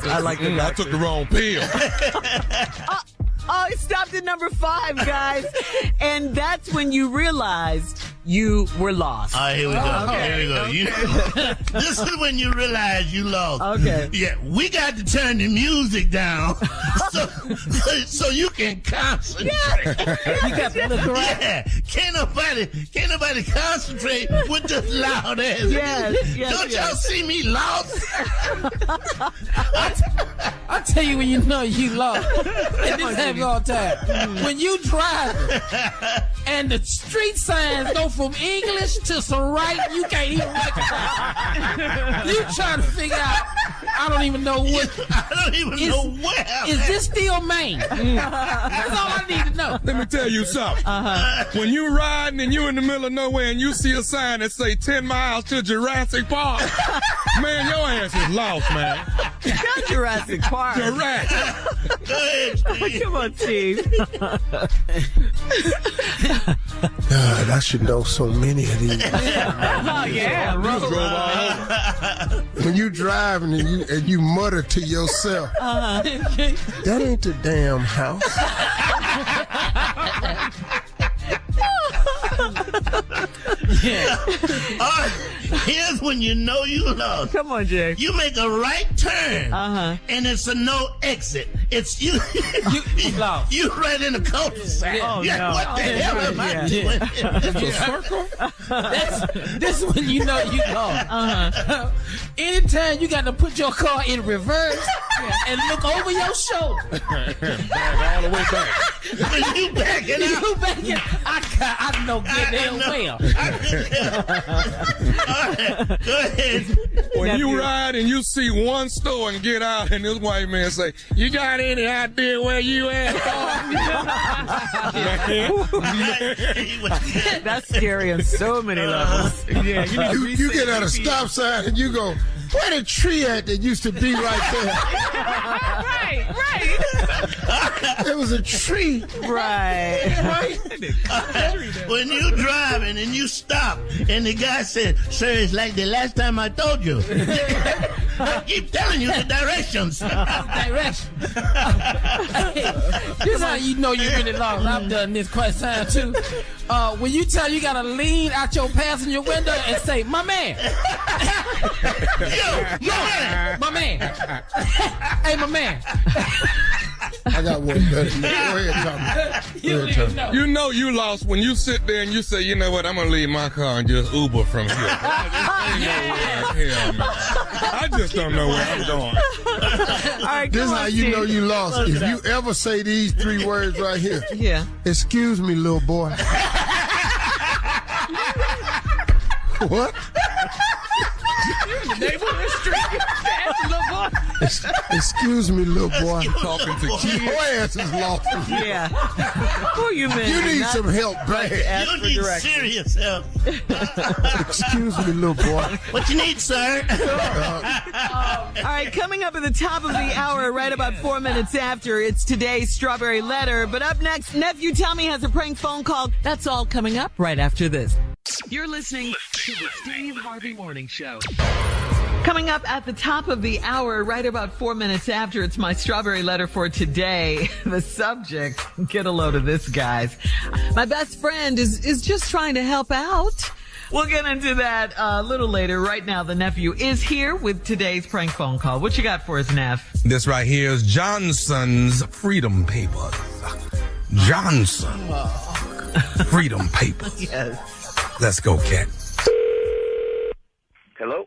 I like the doctors. I took the wrong pill. Oh, it stopped at number 5, guys. And that's when you realized you were lost. All right, here we go. Here we go. This is when you realize you lost. Okay. Yeah, we got to turn the music down so you can concentrate. Yeah. You got to look around. Yeah. Can't nobody concentrate with this loud ass. Yes, Don't y'all see me lost? I tell you when you know you lost. And this happens all the time. When you drive and the street signs go from English to some right, you can't even recognize. You trying to figure out, I don't even know what. Is this still Maine? That's all I need to know. Let me tell you something. When you riding and you in the middle of nowhere and you see a sign that say 10 miles to Jurassic Park, man, your ass is lost, man. Not Jurassic Park. Jurassic. Go ahead, Steve. Come on, Steve. God, I should know so many of these. Oh, yeah. When you driving and you mutter to yourself, that ain't the damn house. Yeah. All right, here's when you know you lost. Come on, Jay. You make a right turn, and it's a no exit. It's you. You lost. You right in the cul-de-sac. Oh, no. What the hell am I doing? It's a circle? This is when you know you lost. Anytime you got to put your car in reverse and look over your shoulder. Back all the way back. When you backing out. You backing. I know good hell well. All right, go ahead. When you ride and you see one store and get out and this white man say, "You got any idea where you at?" That's scary on so many levels. Yeah, you get at a stop sign and you go, where the tree at that used to be right there? Right. There was a tree. Right. When you driving and you stop and the guy said, "Sir, it's like the last time I told you." I keep telling you the directions. Directions. This is how you know you really lost. I've done this quite some time too. When you tell you gotta lean out your passenger window and say, "My man." Yo, my man. Hey, my man. I got one better. Go ahead, Tommy. You know you lost when you sit there and you say, you know what, I'm gonna leave my car and just Uber from here. I just don't know where I'm going. All right, this is how you know you lost. If you ever say these three words right here. Yeah. Excuse me, little boy. What? Excuse me, little boy. Talking to kids. Your ass is lost. Yeah. Who you mean? You need some help, bad. You need serious help. Excuse me, little boy. What you need, sir? All right, coming up at the top of the hour, right about 4 minutes after, it's today's Strawberry Letter. But up next, Nephew Tommy has a prank phone call. That's all coming up right after this. You're listening To the Steve Harvey Morning Show. Coming up at the top of the hour, right about 4 minutes after, it's my Strawberry Letter for today. The subject, get a load of this, guys. My best friend is just trying to help out. We'll get into that a little later. Right now, the nephew is here with today's prank phone call. What you got for us, Neff? This right here is Johnson's Freedom Papers. Johnson. Freedom Papers. Yes. Let's go, Cat. Hello?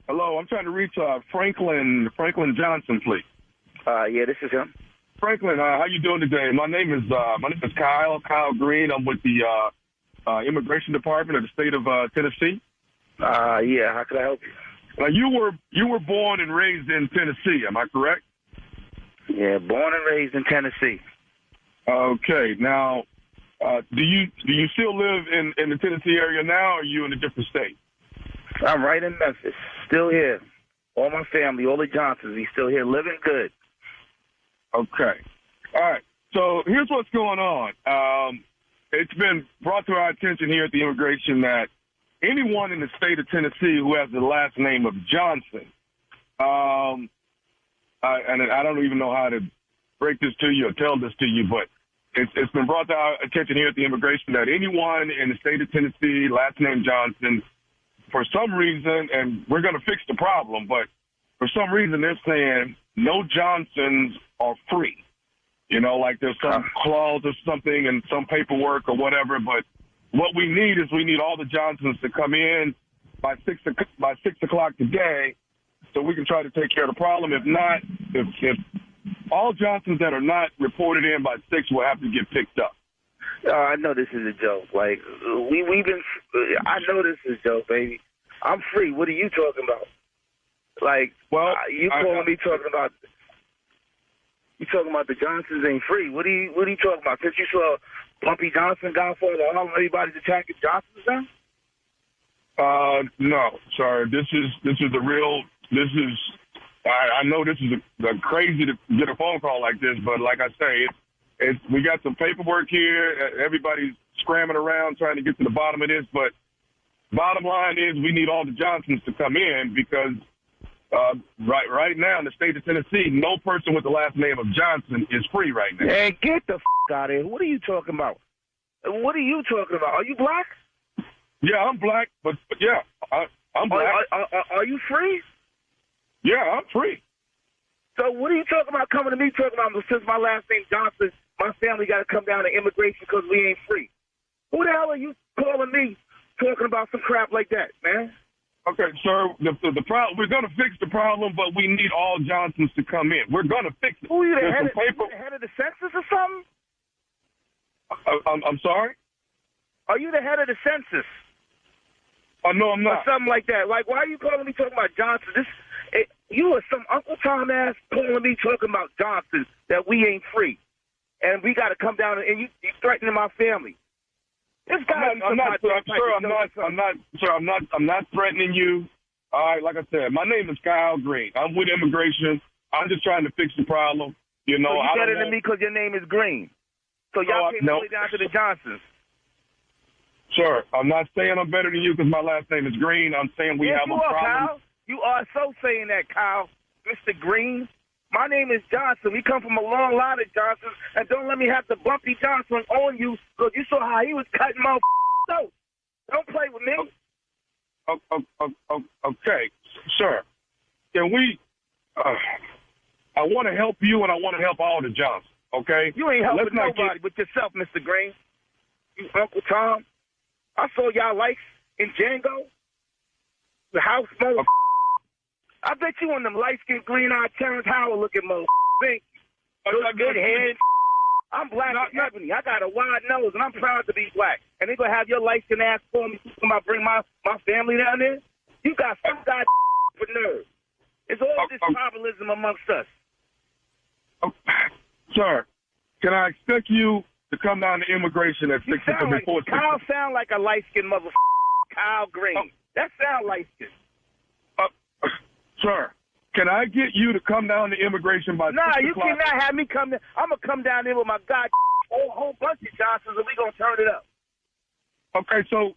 Hello, I'm trying to reach Franklin Johnson, please. Yeah, this is him. Franklin, how you doing today? My name is Kyle Green. I'm with the Immigration Department of the state of Tennessee. Yeah, how can I help you? Now, you were born and raised in Tennessee, am I correct? Yeah, born and raised in Tennessee. Okay, now, do you still live in the Tennessee area now, or are you in a different state? I'm right in Memphis, still here. All my family, all the Johnsons, we still here, living good. Okay. All right. So here's what's going on. It's been brought to our attention here at the immigration that anyone in the state of Tennessee who has the last name of Johnson, and I don't even know how to break this to you or tell this to you, but it's been brought to our attention here at the immigration that anyone in the state of Tennessee, last name Johnson, for some reason, and we're going to fix the problem, but for some reason they're saying no Johnsons are free. You know, like there's some clause or something and some paperwork or whatever, but what we need is all the Johnsons to come in by 6 o'clock today so we can try to take care of the problem. If not, if all Johnsons that are not reported in by 6 will have to get picked up. I know this is a joke. Like, I know this is a joke, baby. I'm free. What are you talking about? Like, well, you talking about the Johnsons ain't free. What are you talking about? Since you saw Bumpy Johnson, Godfather, all everybody's attacking Johnsons now? No, sorry. This is the real. I know this is a crazy to get a phone call like this, but like I say, we got some paperwork here. Everybody's scrambling around trying to get to the bottom of this, but bottom line is we need all the Johnsons to come in because right now in the state of Tennessee, no person with the last name of Johnson is free right now. Hey, get the out of here. What are you talking about? What are you talking about? Are you black? Yeah, I'm black, but yeah, I'm black. Are you free? Yeah, I'm free. So what are you talking about coming to me talking about since my last name Johnson, my family got to come down to immigration because we ain't free? Who the hell are you calling me talking about some crap like that, man? Okay, sir, the problem, we're going to fix the problem, but we need all Johnsons to come in. We're going to fix it. Who are you, the head of the census or something? I'm sorry? Are you the head of the census? No, I'm not. Or something like that. Like, why are you calling me talking about Johnson? You are some Uncle Tom ass calling me talking about Johnson that we ain't free. And we got to come down and you threatening my family. This guy I'm not threatening you. All right, like I said, my name is Kyle Green. I'm with immigration. I'm just trying to fix the problem. You know, so you better than me because your name is Green. So y'all came all the way down to the Johnsons. Sure. I'm not saying I'm better than you because my last name is Green. I'm saying we have a problem. Kyle. You are so saying that, Kyle. Mr. Green. My name is Johnson. We come from a long line of Johnsons, and don't let me have to Bumpy Johnson on you, because you saw how he was cutting my throat. Don't play with me. Okay, sir. Can we? I want to help you, and I want to help all the Johnsons. Okay. You ain't helping nobody but yourself, Mr. Green. You Uncle Tom. I saw y'all likes in Django. The house mother. I bet you on them light-skinned, green-eyed, Terrence Howard-looking mother. Think. Good head. I'm black and ebony. I got a wide nose, and I'm proud to be black. And they going to have your light-skinned ass for me about bring my family down there? You got some guy for nerve. It's all this tribalism amongst us. Sir, can I expect you to come down to immigration at 6 before 6? Kyle sound like a light-skinned mother. Kyle Green. That sound light-skinned. Sir, can I get you to come down to immigration by 6 o'clock? Nah, you cannot have me come there. I'm going to come down there with my whole bunch of Johnsons, and we going to turn it up. Okay, so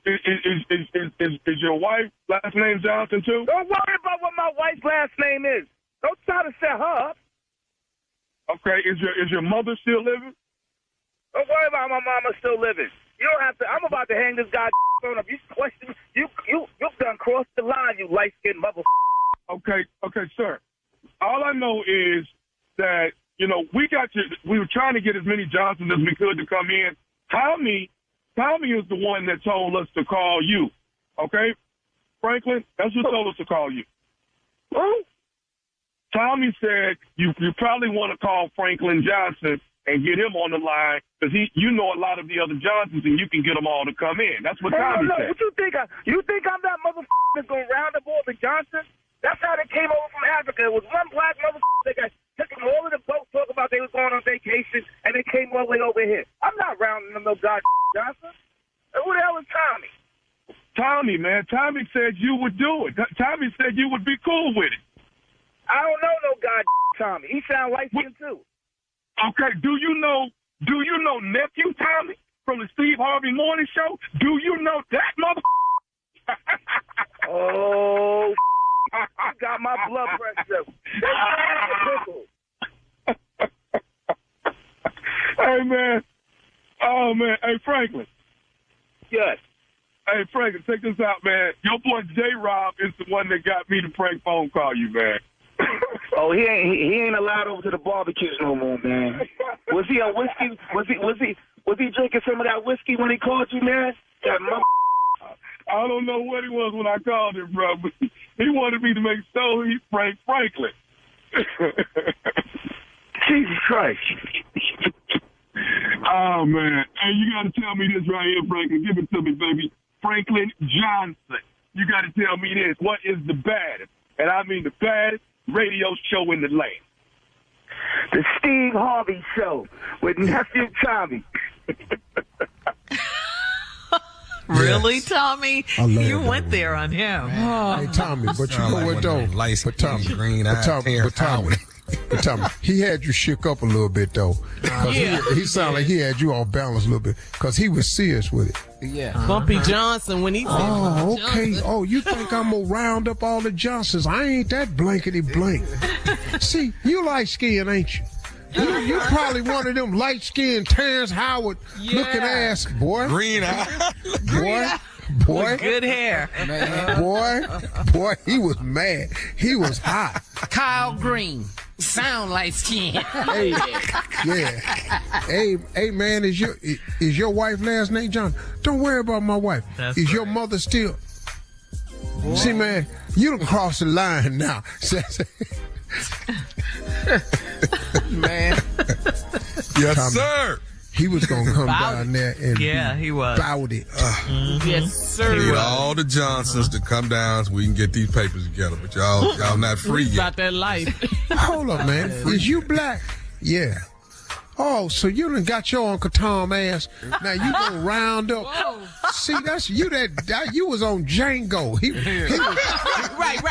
is your wife last name Johnson, too? Don't worry about what my wife's last name is. Don't try to set her up. Okay, is your mother still living? Don't worry about my mama still living. You don't have to. I'm about to hang this guy phone up. You question. You've done crossed the line, you light-skinned mother. Okay, sir. All I know is that, we were trying to get as many Johnsons as we could to come in. Tommy is the one that told us to call you. Okay? Franklin, that's who told us to call you. Who? Tommy said you probably want to call Franklin Johnson and get him on the line because you know a lot of the other Johnsons and you can get them all to come in. That's what Tommy said. What you think? You think I'm that motherfucker that's going to round up all the Johnsons? That's how they came over from Africa. It was one black motherfucker that took them all of the boats, talk about they was going on vacation, and they came all the way over here. I'm not rounding them no god Johnson. Who the hell is Tommy? Tommy, man. Tommy said you would do it. Tommy said you would be cool with it. I don't know no god Tommy. He sound light-skinned too. Okay, do you know nephew Tommy from the Steve Harvey Morning Show? Do you know that motherfucker? Oh, I got my blood pressure. Hey, man. Oh, man. Hey, Franklin. Yes. Hey, Franklin, check this out, man. Your boy J-Rob is the one that got me to prank phone call you, man. Oh, he ain't allowed over to the barbecues no more, man. Was he on whiskey? Was he drinking some of that whiskey when he called you, man? I don't know what he was when I called him, bro, but he wanted me to make sure he pranked Franklin. Jesus Christ. Oh, man. Hey, you got to tell me this right here, Franklin. Give it to me, baby. Franklin Johnson. You got to tell me this. What is the baddest, and I mean the baddest, radio show in the land? The Steve Harvey Show with nephew Tommy. Really, Tommy? You went one. there on him. Hey, Tommy, but you know what, though? But Tommy, he had you shook up a little bit, though. He sounded like he had you off balance a little bit because he was serious with it. Yeah. Bumpy Johnson when he said okay. Johnson. Oh, you think I'm going to round up all the Johnsons? I ain't that blankety blank. See, you light-skinned, ain't you? You probably one of them light-skinned Terrence Howard looking ass, boy. Green eye. Boy. Good hair. Boy, he was mad. He was hot. Kyle Green. Sound light skin. Hey, yeah. Hey, man, is your wife last name John? Don't worry about my wife. Is your mother still? Boy. See, man, you done crossed the line now. Man. Yes, Tommy, sir. He was going to come down there and he was. Bout it. Yes, sir. We need all the Johnsons to come down so we can get these papers together. But y'all not free yet. About that life. Hold up, man. Is you black? Yeah. Oh, so you done got your Uncle Tom ass. Now you gonna round up. Whoa. See, that's you that you was on Django. He was, right.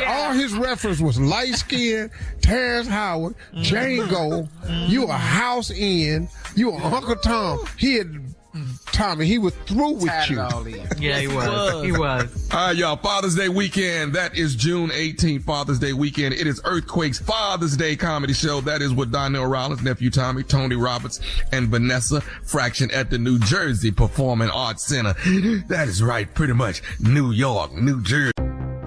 All his reference was light skin, Terrence Howard, Django. You a house in. You a Uncle Tom. He had Tommy, he was through with Tied it you. all in. Yeah, he was. He was. All right, y'all. Father's Day weekend. That is June 18th, Father's Day weekend. It is Earthquake's Father's Day comedy show. That is with Donnell Rollins, nephew Tommy, Tony Roberts, and Vanessa Fraction at the New Jersey Performing Arts Center. That is right. Pretty much New York, New Jersey.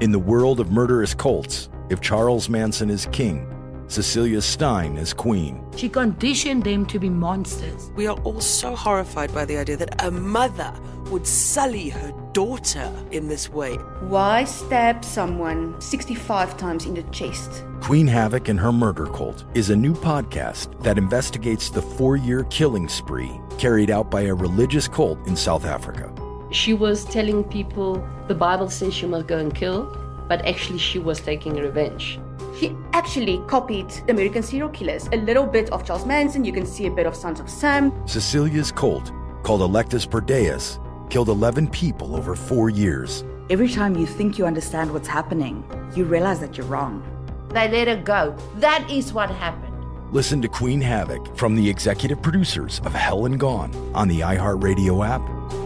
In the world of murderous cults, if Charles Manson is king, Cecilia Stein is queen. She conditioned them to be monsters. We are all so horrified by the idea that a mother would sully her daughter in this way. Why stab someone 65 times in the chest? Queen Havoc and Her Murder Cult is a new podcast that investigates the 4-year killing spree carried out by a religious cult in South Africa. She was telling people the Bible says you must go and kill, but actually she was taking revenge. She actually copied American serial killers. A little bit of Charles Manson, you can see a bit of Sons of Sam. Cecilia's cult, called Electus per Deus, killed 11 people over 4 years. Every time you think you understand what's happening, you realize that you're wrong. They let her go. That is what happened. Listen to Queen Havoc from the executive producers of Hell and Gone on the iHeartRadio app,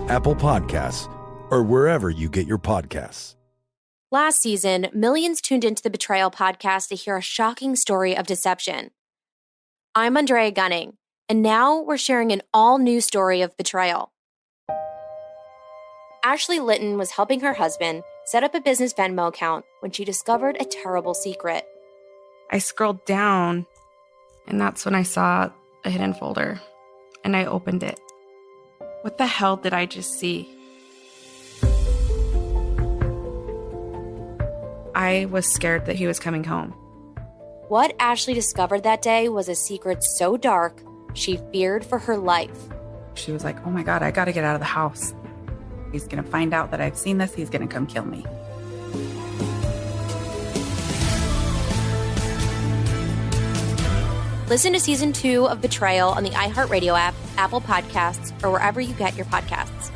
Apple Podcasts, or wherever you get your podcasts. Last season, millions tuned into the Betrayal podcast to hear a shocking story of deception. I'm Andrea Gunning, and now we're sharing an all-new story of betrayal. Ashley Litton was helping her husband set up a business Venmo account when she discovered a terrible secret. I scrolled down, and that's when I saw a hidden folder, and I opened it. What the hell did I just see? I was scared that he was coming home. What Ashley discovered that day was a secret so dark, she feared for her life. She was like, oh my God, I gotta get out of the house. He's gonna find out that I've seen this. He's gonna come kill me. Listen to season 2 of Betrayal on the iHeartRadio app, Apple Podcasts, or wherever you get your podcasts.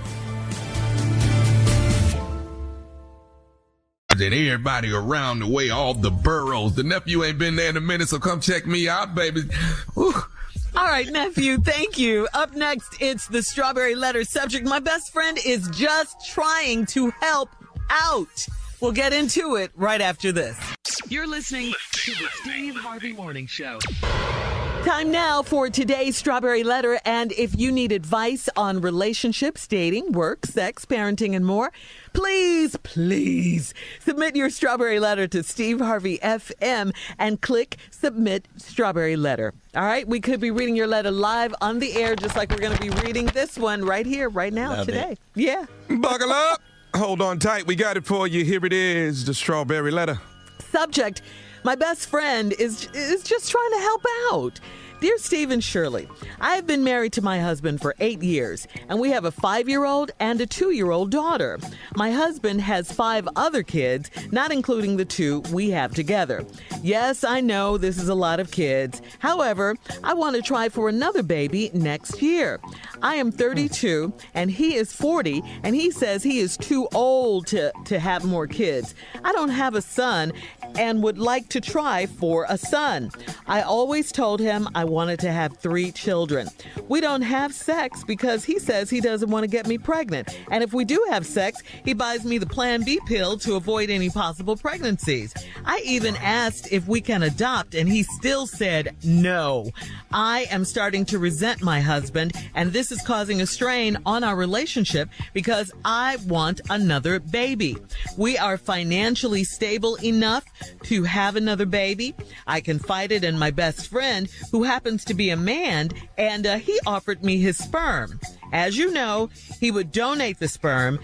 And everybody around the way, all the boroughs. The nephew ain't been there in a minute, so come check me out, baby. Whew. All right, nephew, thank you. Up next, it's the Strawberry Letter subject. My best friend is just trying to help out. We'll get into it right after this. You're listening to the Steve Harvey Morning Show. Time now for today's Strawberry Letter. And if you need advice on relationships, dating, work, sex, parenting, and more, please submit your Strawberry Letter to Steve Harvey FM and click Submit Strawberry Letter. All right, we could be reading your letter live on the air, just like we're going to be reading this one right here, right now, Love today. it. Yeah. Buckle up. Hold on tight. We got it for you. Here it is, the Strawberry Letter. Subject: my best friend is just trying to help out. Dear Steve and Shirley, I have been married to my husband for 8 years, and we have a 5-year-old and a 2-year-old daughter. My husband has 5 other kids, not including the 2 we have together. Yes, I know this is a lot of kids. However, I want to try for another baby next year. I am 32, and he is 40, and he says he is too old to have more kids. I don't have a son and would like to try for a son. I always told him I wanted to have 3 children. We don't have sex because he says he doesn't want to get me pregnant. And if we do have sex, he buys me the Plan B pill to avoid any possible pregnancies. I even asked if we can adopt, and he still said no. I am starting to resent my husband, and this is causing a strain on our relationship because I want another baby. We are financially stable enough to have another baby. I confided in my best friend, who happens to be a man, and he offered me his sperm. As you know, he would donate the sperm,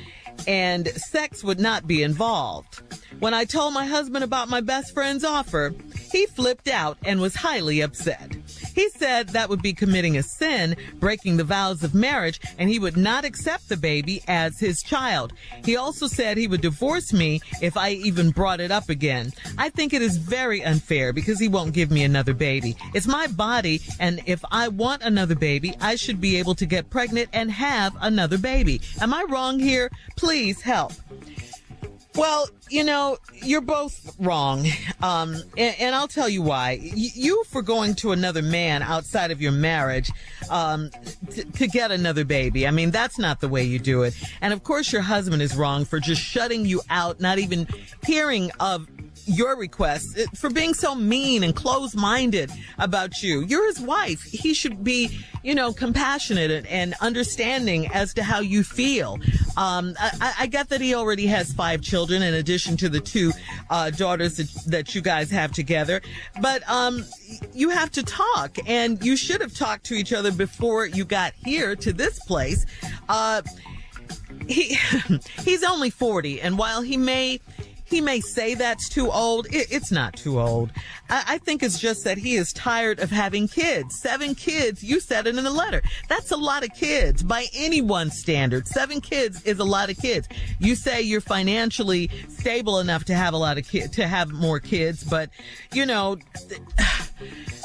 and sex would not be involved. When I told my husband about my best friend's offer, he flipped out and was highly upset. He said that would be committing a sin, breaking the vows of marriage, and he would not accept the baby as his child. He also said he would divorce me if I even brought it up again. I think it is very unfair because he won't give me another baby. It's my body, and if I want another baby, I should be able to get pregnant and have another baby. Am I wrong here? Please help. Well, you're both wrong. And I'll tell you why. You for going to another man outside of your marriage to get another baby. I mean, that's not the way you do it. And of course, your husband is wrong for just shutting you out, not even hearing of your requests, for being so mean and closed-minded about you. You're his wife. He should be, compassionate and understanding as to how you feel. I get that he already has 5 children in addition to the 2 daughters that you guys have together. But you have to talk, and you should have talked to each other before you got here to this place. He's only 40, and while he may say that's too old. It's not too old. I think it's just that he is tired of having kids. 7 kids, you said it in the letter. That's a lot of kids by anyone's standard. 7 kids is a lot of kids. You say you're financially stable enough to have to have more kids, but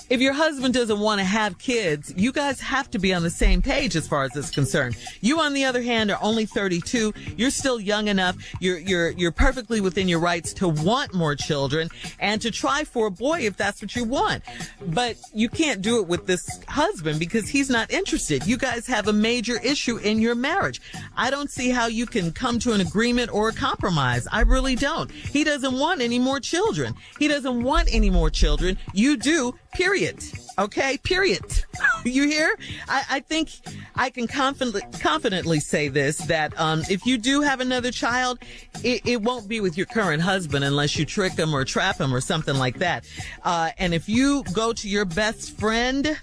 if your husband doesn't want to have kids, you guys have to be on the same page as far as it's concerned. You, on the other hand, are only 32. You're still young enough. You're perfectly within your rights to want more children and to try for a boy if that's what you want. But you can't do it with this husband because he's not interested. You guys have a major issue in your marriage. I don't see how you can come to an agreement or a compromise. I really don't. He doesn't want any more children. He doesn't want any more children. You do. Period. Okay? Period. You hear? I think I can confidently say this, that if you do have another child, it won't be with your current husband unless you trick him or trap him or something like that. And if you go to your best friend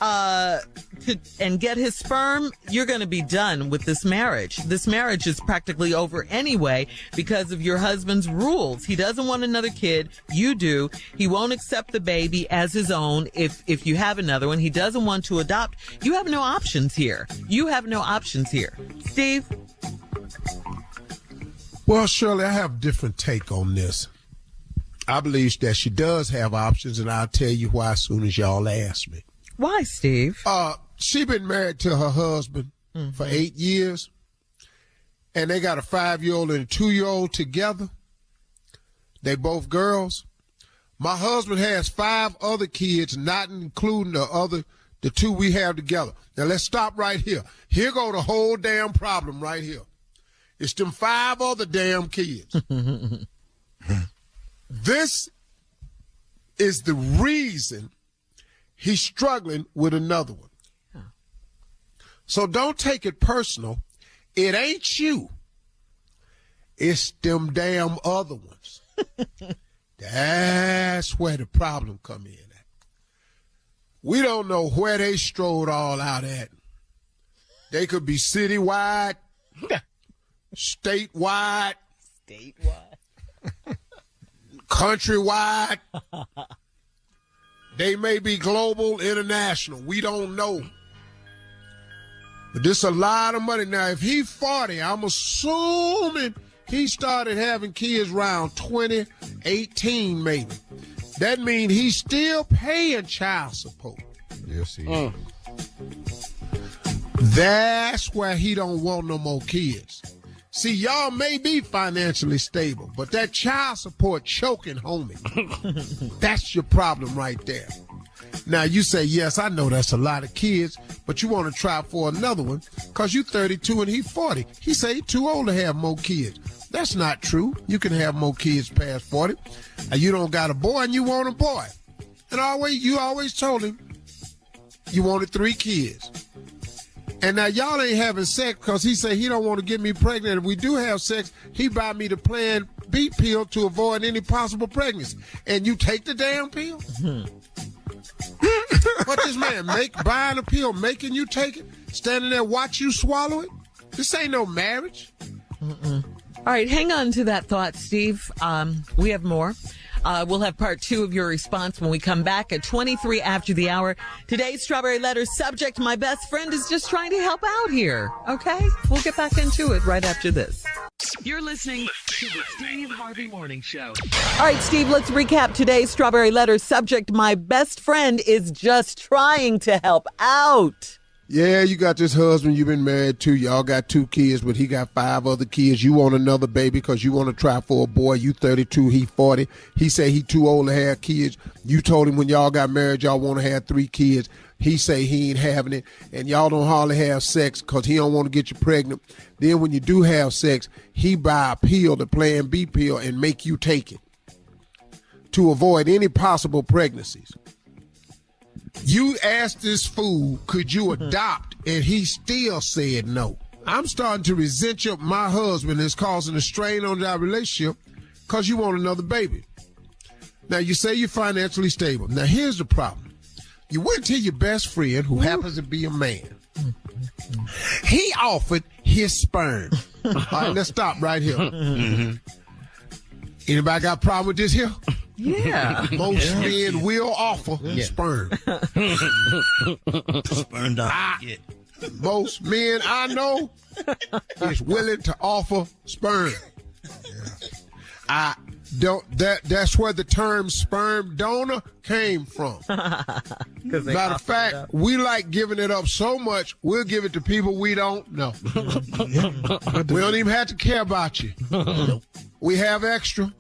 and get his sperm, you're going to be done with this marriage. This marriage is practically over anyway because of your husband's rules. He doesn't want another kid. You do. He won't accept the baby as his own if you have another one. He doesn't want to adopt. You have no options here. Steve? Well, Shirley, I have a different take on this. I believe that she does have options, and I'll tell you why as soon as y'all ask me. Why, Steve? She been married to her husband for 8 years, and they got a 5-year-old and a 2-year-old together. They both girls. My husband has 5 other kids, not including the 2 we have together. Now, let's stop right here. Here go the whole damn problem right here. It's them 5 other damn kids. This is the reason he's struggling with another one. So don't take it personal. It ain't you. It's them damn other ones. That's where the problem come in at. We don't know where they strode all out at. They could be citywide, statewide, countrywide. They may be global, international. We don't know. But this a lot of money. Now, if he's 40, I'm assuming he started having kids around 2018 maybe. That means he's still paying child support. Yes, he is. That's where he don't want no more kids. See, y'all may be financially stable, but that child support choking, homie. That's your problem right there. Now, you say, yes, I know that's a lot of kids, but you want to try for another one because you 32 and he 40. He say he too old to have more kids. That's not true. You can have more kids past 40. You don't got a boy and you want a boy. And you always told him you wanted 3 kids. And now y'all ain't having sex because he say he don't want to get me pregnant. If we do have sex, he buy me the Plan B pill to avoid any possible pregnancy. And you take the damn pill? What this man buying a pill, making you take it, standing there watch you swallow it? This ain't no marriage. All right, hang on to that thought, Steve. We have more. We'll have part 2 of your response when we come back at 23 after the hour. Today's Strawberry Letter subject, my best friend is just trying to help out here. Okay? We'll get back into it right after this. You're listening to the Steve Harvey Morning Show. All right, Steve, let's recap today's Strawberry Letter subject. My best friend is just trying to help out. Yeah, you got this husband you've been married to. Y'all got 2 kids, but he got 5 other kids. You want another baby because you want to try for a boy. You 32, he 40. He say he too old to have kids. You told him when y'all got married y'all want to have 3 kids. He say he ain't having it, and y'all don't hardly have sex because he don't want to get you pregnant. Then when you do have sex, he buy a pill, the Plan B pill, and make you take it to avoid any possible pregnancies. You asked this fool, could you adopt? And he still said no. I'm starting to resent my husband is causing a strain on our relationship because you want another baby. Now, you say you're financially stable. Now, here's the problem. You went to your best friend, who happens to be a man. He offered his sperm. All right, let's stop right here. Anybody got a problem with this here? Yeah. Most men will offer sperm. Sperm don't Most men I know is willing to offer sperm. I don't. That's where the term sperm donor came from. Matter of fact, we like giving it up so much, we'll give it to people we don't know. We don't even have to care about you. We have extra.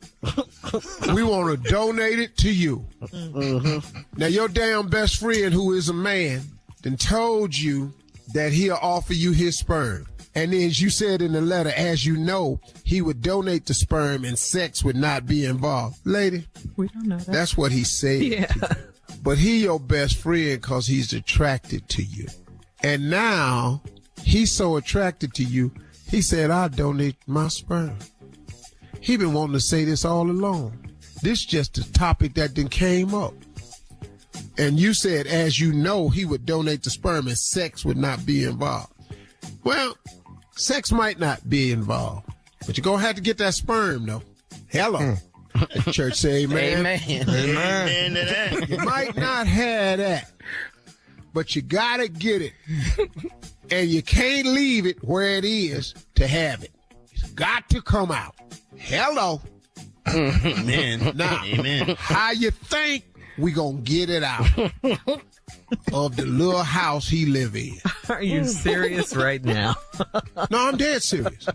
We want to donate it to you. Now, your damn best friend, who is a man, then told you that he'll offer you his sperm. And then, as you said in the letter, as you know, he would donate the sperm and sex would not be involved. Lady, we don't know that. That's what he said. Yeah. But he your best friend because he's attracted to you. And now, he's so attracted to you, he said, I'll donate my sperm. He been wanting to say this all along. This just a topic that then came up. And you said, as you know, he would donate the sperm and sex would not be involved. Well, sex might not be involved, but you're going to have to get that sperm, though. Hello. The church say amen. Amen. You might not have that, but you got to get it. And you can't leave it where it is to have it. It's got to come out. Hello. Amen. Now, Amen. How you think we gonna get it out of the little house he live in? Are you serious right now? No, I'm dead serious.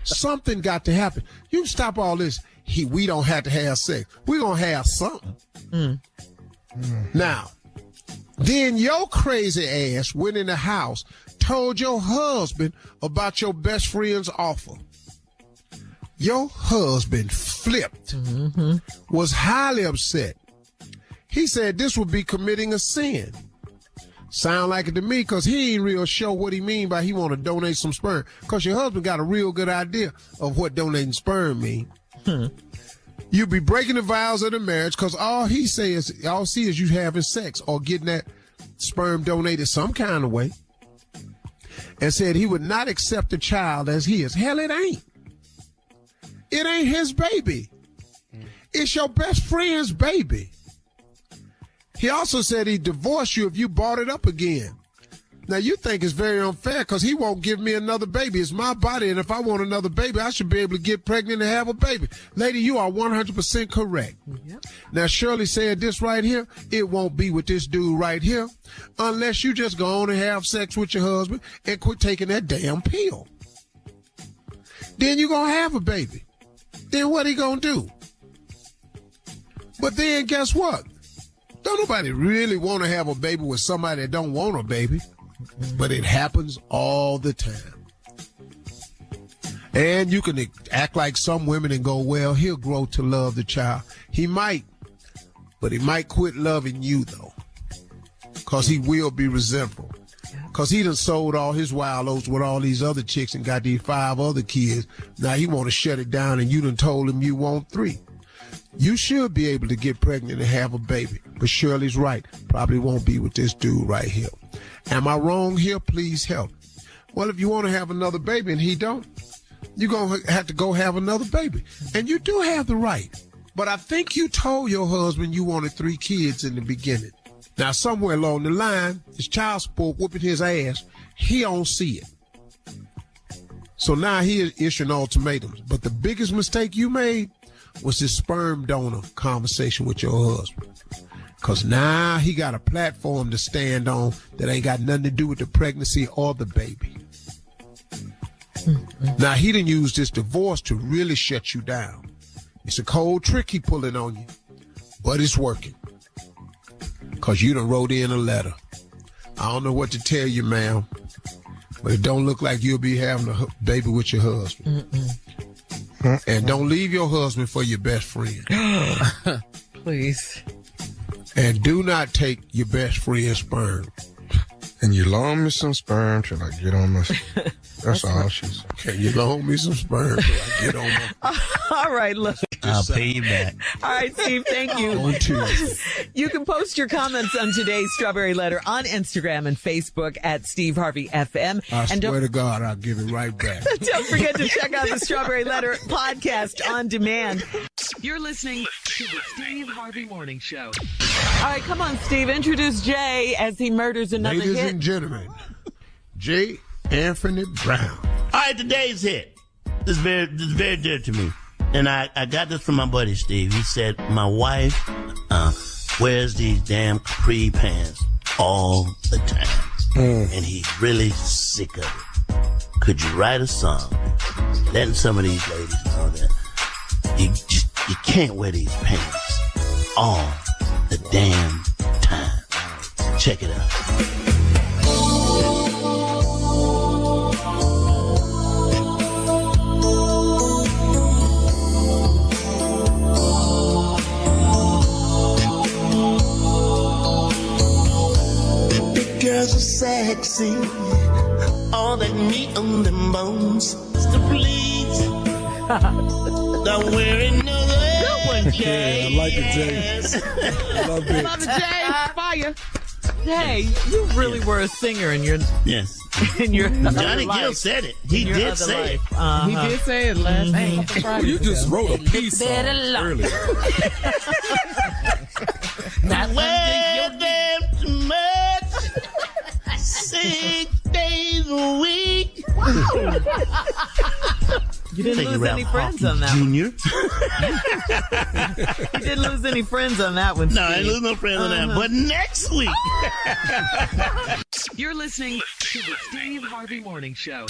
Something got to happen. You stop all this. We don't have to have sex. We're gonna have something. Now, then your crazy ass went in the house, told your husband about your best friend's offer. Your husband flipped, was highly upset. He said this would be committing a sin. Sound like it to me, because he ain't real sure what he mean by he want to donate some sperm. Because your husband got a real good idea of what donating sperm mean. You be breaking the vows of the marriage because all he see is you having sex or getting that sperm donated some kind of way. And said he would not accept the child as his. Hell, it ain't. It ain't his baby. It's your best friend's baby. He also said he'd divorce you if you brought it up again. Now, you think it's very unfair because he won't give me another baby. It's my body, and if I want another baby, I should be able to get pregnant and have a baby. Lady, you are 100% correct. Yep. Now, Shirley said this right here, it won't be with this dude right here unless you just go on and have sex with your husband and quit taking that damn pill. Then you're going to have a baby. Then what he going to do? But then guess what? Don't nobody really want to have a baby with somebody that don't want a baby. But it happens all the time. And you can act like some women and go, well, he'll grow to love the child. He might, but he might quit loving you, though. Because he will be resentful. Because he done sold all his wild oats with all these other chicks and got these 5 other kids. Now he want to shut it down and you done told him you want 3. You should be able to get pregnant and have a baby. But Shirley's right. Probably won't be with this dude right here. Am I wrong here? Please help. Well, if you want to have another baby and he don't, you're going to have to go have another baby. And you do have the right. But I think you told your husband you wanted 3 kids in the beginning. Now, somewhere along the line, his child support whooping his ass. He don't see it. So now he is issuing ultimatums. But the biggest mistake you made was this sperm donor conversation with your husband. Because now he got a platform to stand on that ain't got nothing to do with the pregnancy or the baby. Now, he didn't use this divorce to really shut you down. It's a cold trick he pulling on you, but it's working. Because you done wrote in a letter. I don't know what to tell you, ma'am, but it don't look like you'll be having a baby with your husband. And don't leave your husband for your best friend. Please. And do not take your best friend's sperm. And you loan me some sperm till I get on my... That's all she's... Can you loan me some sperm till I get on my... All right, look. I'll pay you back. All right, Steve, thank you. On Tuesday. You can post your comments on today's Strawberry Letter on Instagram and Facebook at Steve Harvey FM. I swear to God, I'll give it right back. Don't forget to check out the Strawberry Letter podcast on demand. You're listening to the Steve Harvey Morning Show. All right, come on, Steve. Introduce Jay as he murders another Ladies hit. and gentlemen, J. Anthony Brown. All right, today's hit. This is very dear to me. And I got this from my buddy Steve. He said, my wife wears these damn capri pants all the time. And he's really sick of it. Could you write a song letting some of these ladies know that you can't wear these pants all the damn time? Check it out. Girls are sexy, all that meat on them bones to please. Not wearing another. Good one, Jay. Yeah, I like it, Jay. Love it. Love it, Jay. Fire. Jay, you really were a singer in your Yes. in your Johnny life. Gill said it. He did say it. He did say it last night. You just wrote a piece earlier. Not wear them too much. 6 days a week. You didn't lose any friends on that Junior. one. You didn't lose any friends on that one, No, I Steve. lose no friends on that. But next week. You're listening to the Steve Harvey Morning Show.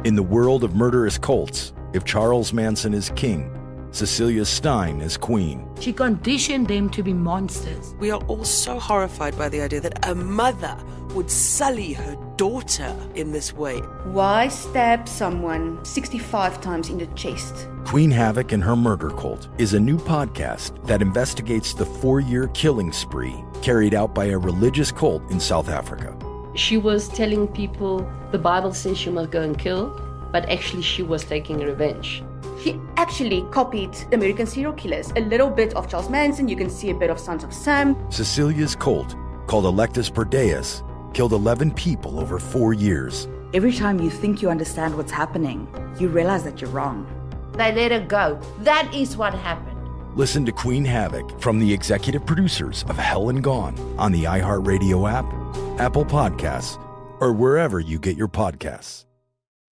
In the world of murderous cults, if Charles Manson is king, Cecilia Stein is queen. She conditioned them to be monsters. We are all so horrified by the idea that a mother would sully her daughter in this way. Why stab someone 65 times in the chest? Queen Havoc and Her Murder Cult is a new podcast that investigates the 4-year killing spree carried out by a religious cult in South Africa. She was telling people the Bible says you must go and kill, but actually she was taking revenge. She actually copied American serial killers. A little bit of Charles Manson, you can see a bit of Sons of Sam. Cecilia's cult, called Electus Perdeus, killed 11 people over 4 years. Every time you think you understand what's happening, you realize that you're wrong. They let her go. That is what happened. Listen to Queen Havoc from the executive producers of Hell and Gone on the iHeartRadio app, Apple Podcasts, or wherever you get your podcasts.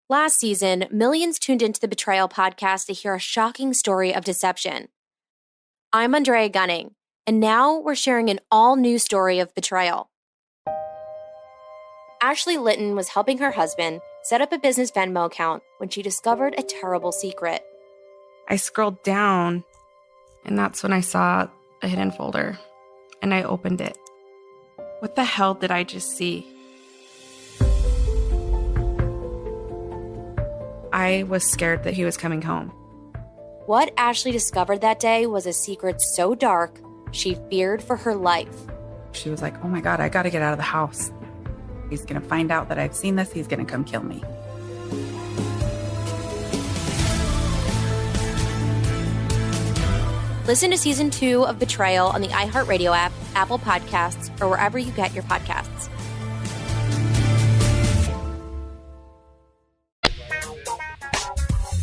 Last season, millions tuned into the Betrayal podcast to hear a shocking story of deception. I'm Andrea Gunning, and now we're sharing an all-new story of betrayal. Ashley Litton was helping her husband set up a business Venmo account when she discovered a terrible secret. I scrolled down, and that's when I saw a hidden folder, and I opened it. What the hell did I just see? I was scared that he was coming home. What Ashley discovered that day was a secret so dark, she feared for her life. She was like, oh my God, I gotta get out of the house. He's gonna find out that I've seen this. He's gonna come kill me. Listen to season 2 of Betrayal on the iHeartRadio app, Apple Podcasts, or wherever you get your podcasts.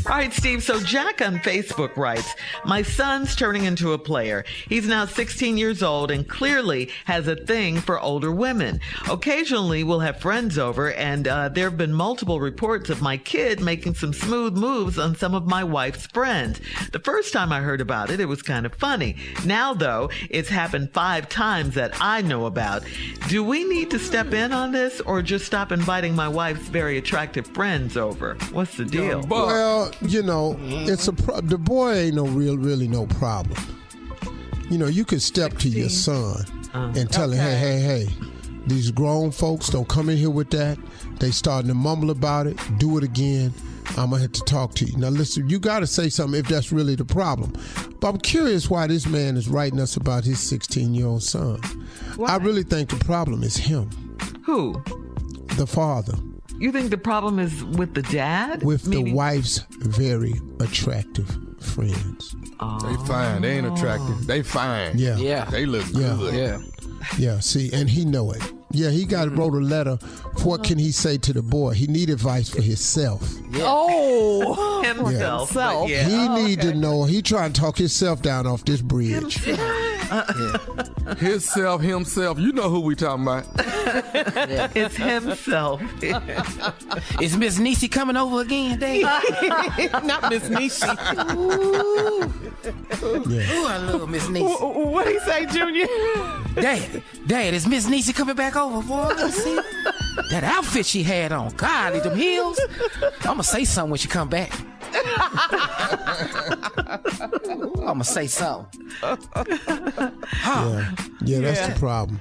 All right, Steve. So Jack on Facebook writes, my son's turning into a player. He's now 16 years old and clearly has a thing for older women. Occasionally we'll have friends over, and there have been multiple reports of my kid making some smooth moves on some of my wife's friends. The first time I heard about it, it was kind of funny. Now, though, it's happened 5 times that I know about. Do we need to step in on this or just stop inviting my wife's very attractive friends over? What's the deal? Well, the boy ain't really no problem. You could step 16. To your son and tell him, hey, these grown folks don't come in here with that. They starting to mumble about it. Do it again. I'm going to have to talk to you. Now, listen, you got to say something if that's really the problem. But I'm curious why this man is writing us about his 16-year-old son. Why? I really think the problem is him. Who? The father. You think the problem is with the dad? With the wife's very attractive friends. Oh. They fine. They ain't attractive. They fine. Yeah. They look good. Yeah, see, and he know it. Yeah, he wrote a letter. What can he say to the boy? He need advice for himself. Yeah. Oh, himself. Yeah. He need to know. He trying to talk himself down off this bridge. Himself. You know who we talking about. It's himself. Is Miss Niecy coming over again, Dave? Not Miss Niecy. Ooh, I love Miss Niecy. What'd he say, Junior? Dad, is Miss Niecy coming back over, boy? Let's see. That outfit she had on. God, them heels. I'm going to say something when she come back. I'm going to say something. Yeah, that's the problem.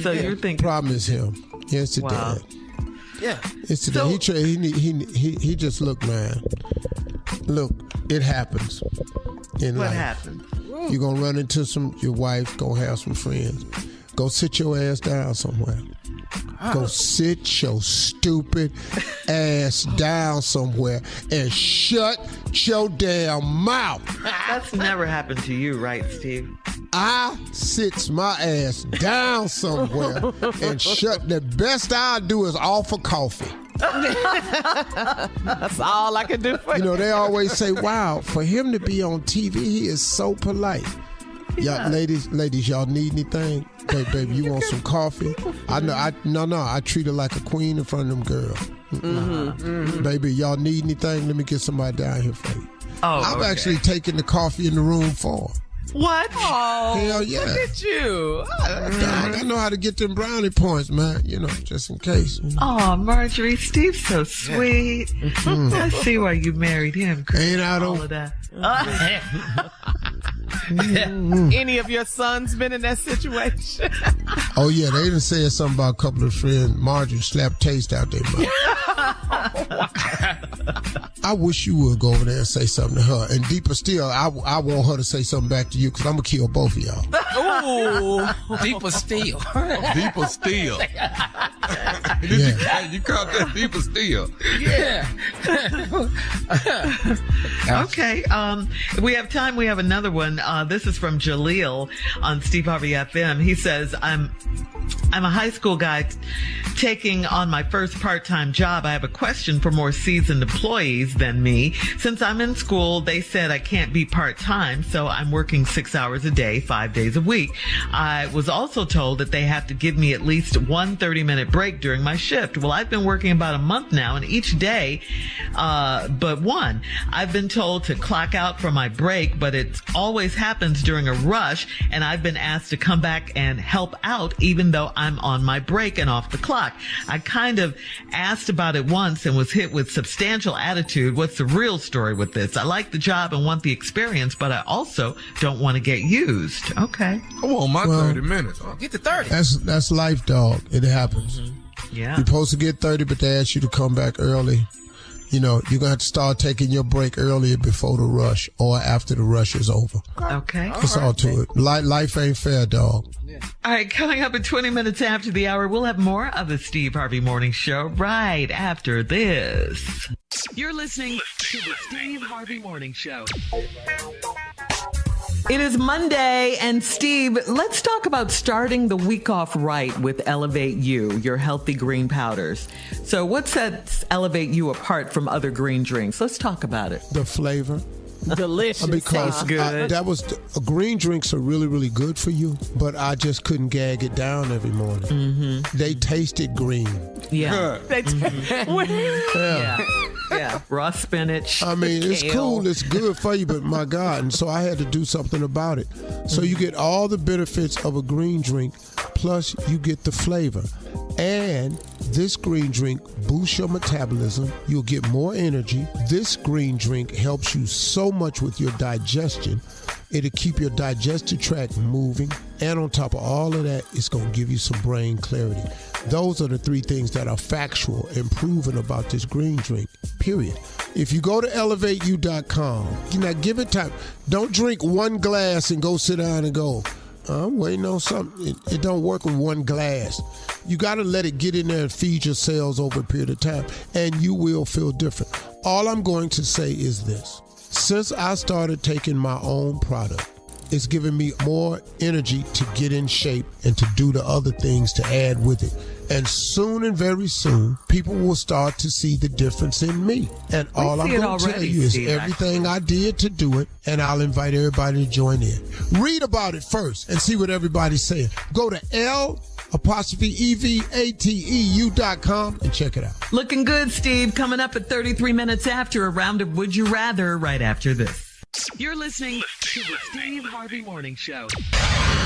So you're thinking... The problem is him. Yeah, it's the dad. Yeah. It's the dad. He just, look, man. Look, it happens in life. What happened? You're going to run into your wife, going to have some friends. Go sit your ass down somewhere. Go sit your stupid ass down somewhere and shut your damn mouth. That's never happened to you, right, Steve? I sits my ass down somewhere and shut. The best I do is offer coffee. That's all I can do for you. They always say, wow, for him to be on TV, he is so polite. Y'all, ladies, y'all need anything? Baby, you want some coffee? I treat her like a queen in front of them girls. Mm-hmm. Baby, y'all need anything? Let me get somebody down here for you. I've actually taken the coffee in the room for her. What? Oh, hell yeah. Look at you. I know how to get them brownie points, man. Just in case. Oh, Marjorie, Steve's so sweet. I see why you married him. Ain't I all of that. Any of your sons been in that situation? Oh, yeah. They done said something about a couple of friends. Marjorie slapped taste out their mouth. I wish you would go over there and say something to her. And deeper still, I want her to say something back to you because I'm going to kill both of y'all. Ooh, deeper still. Deeper still. You caught that deeper still. Yeah. Okay. We have time. We have another one. This is from Jaleel on Steve Harvey FM. He says, I'm a high school guy taking on my first part-time job. I have a question for more seasoned employees than me. Since I'm in school, they said I can't be part-time, so I'm working 6 hours a day, 5 days a week. I was also told that they have to give me at least one 30-minute break during my shift. Well, I've been working about a month now, and each day, but one, I've been told to clock out for my break, but it always happens during a rush, and I've been asked to come back and help out even though I'm on my break and off the clock. I kind of asked about it once and was hit with substantial attitude. What's the real story with this? I like the job and want the experience, but I also don't want to get used. Okay. I want my 30 minutes. Get to 30. That's life, dog. It happens. Mm-hmm. Yeah. You're supposed to get 30, but they ask you to come back early. You're going to have to start taking your break earlier before the rush or after the rush is over. Okay. That's all to it. Life ain't fair, dog. Yeah. All right, coming up at 20 minutes after the hour, we'll have more of the Steve Harvey Morning Show right after this. You're listening to the Steve Harvey Morning Show. It is Monday, and Steve, let's talk about starting the week off right with Elevate You, your healthy green powders. So what sets Elevate You apart from other green drinks? Let's talk about it. The flavor. Delicious. Because green drinks are really, really good for you, but I just couldn't gag it down every morning. Mm-hmm. They tasted green. Yeah. Yeah. Raw spinach. I mean, kale. It's cool. It's good for you, but my God. And so I had to do something about it. So you get all the benefits of a green drink, plus you get the flavor. And this green drink boosts your metabolism. You'll get more energy. This green drink helps you so much with your digestion. It'll keep your digestive tract moving. And on top of all of that, it's going to give you some brain clarity. Those are the three things that are factual and proven about this green drink, period. If you go to elevateyou.com, now give it time. Don't drink one glass and go sit down and go, I'm waiting on something. It don't work with one glass. You got to let it get in there and feed your cells over a period of time, and you will feel different. All I'm going to say is this. Since I started taking my own product, it's given me more energy to get in shape and to do the other things to add with it. And soon and very soon, people will start to see the difference in me. And all I'm going to tell you is everything I did to do it, and I'll invite everybody to join in. Read about it first and see what everybody's saying. Go to elevateyou.com and check it out. Looking good, Steve. Coming up at 33 minutes after a round of Would You Rather right after this. You're listening to the Steve Harvey Morning Show.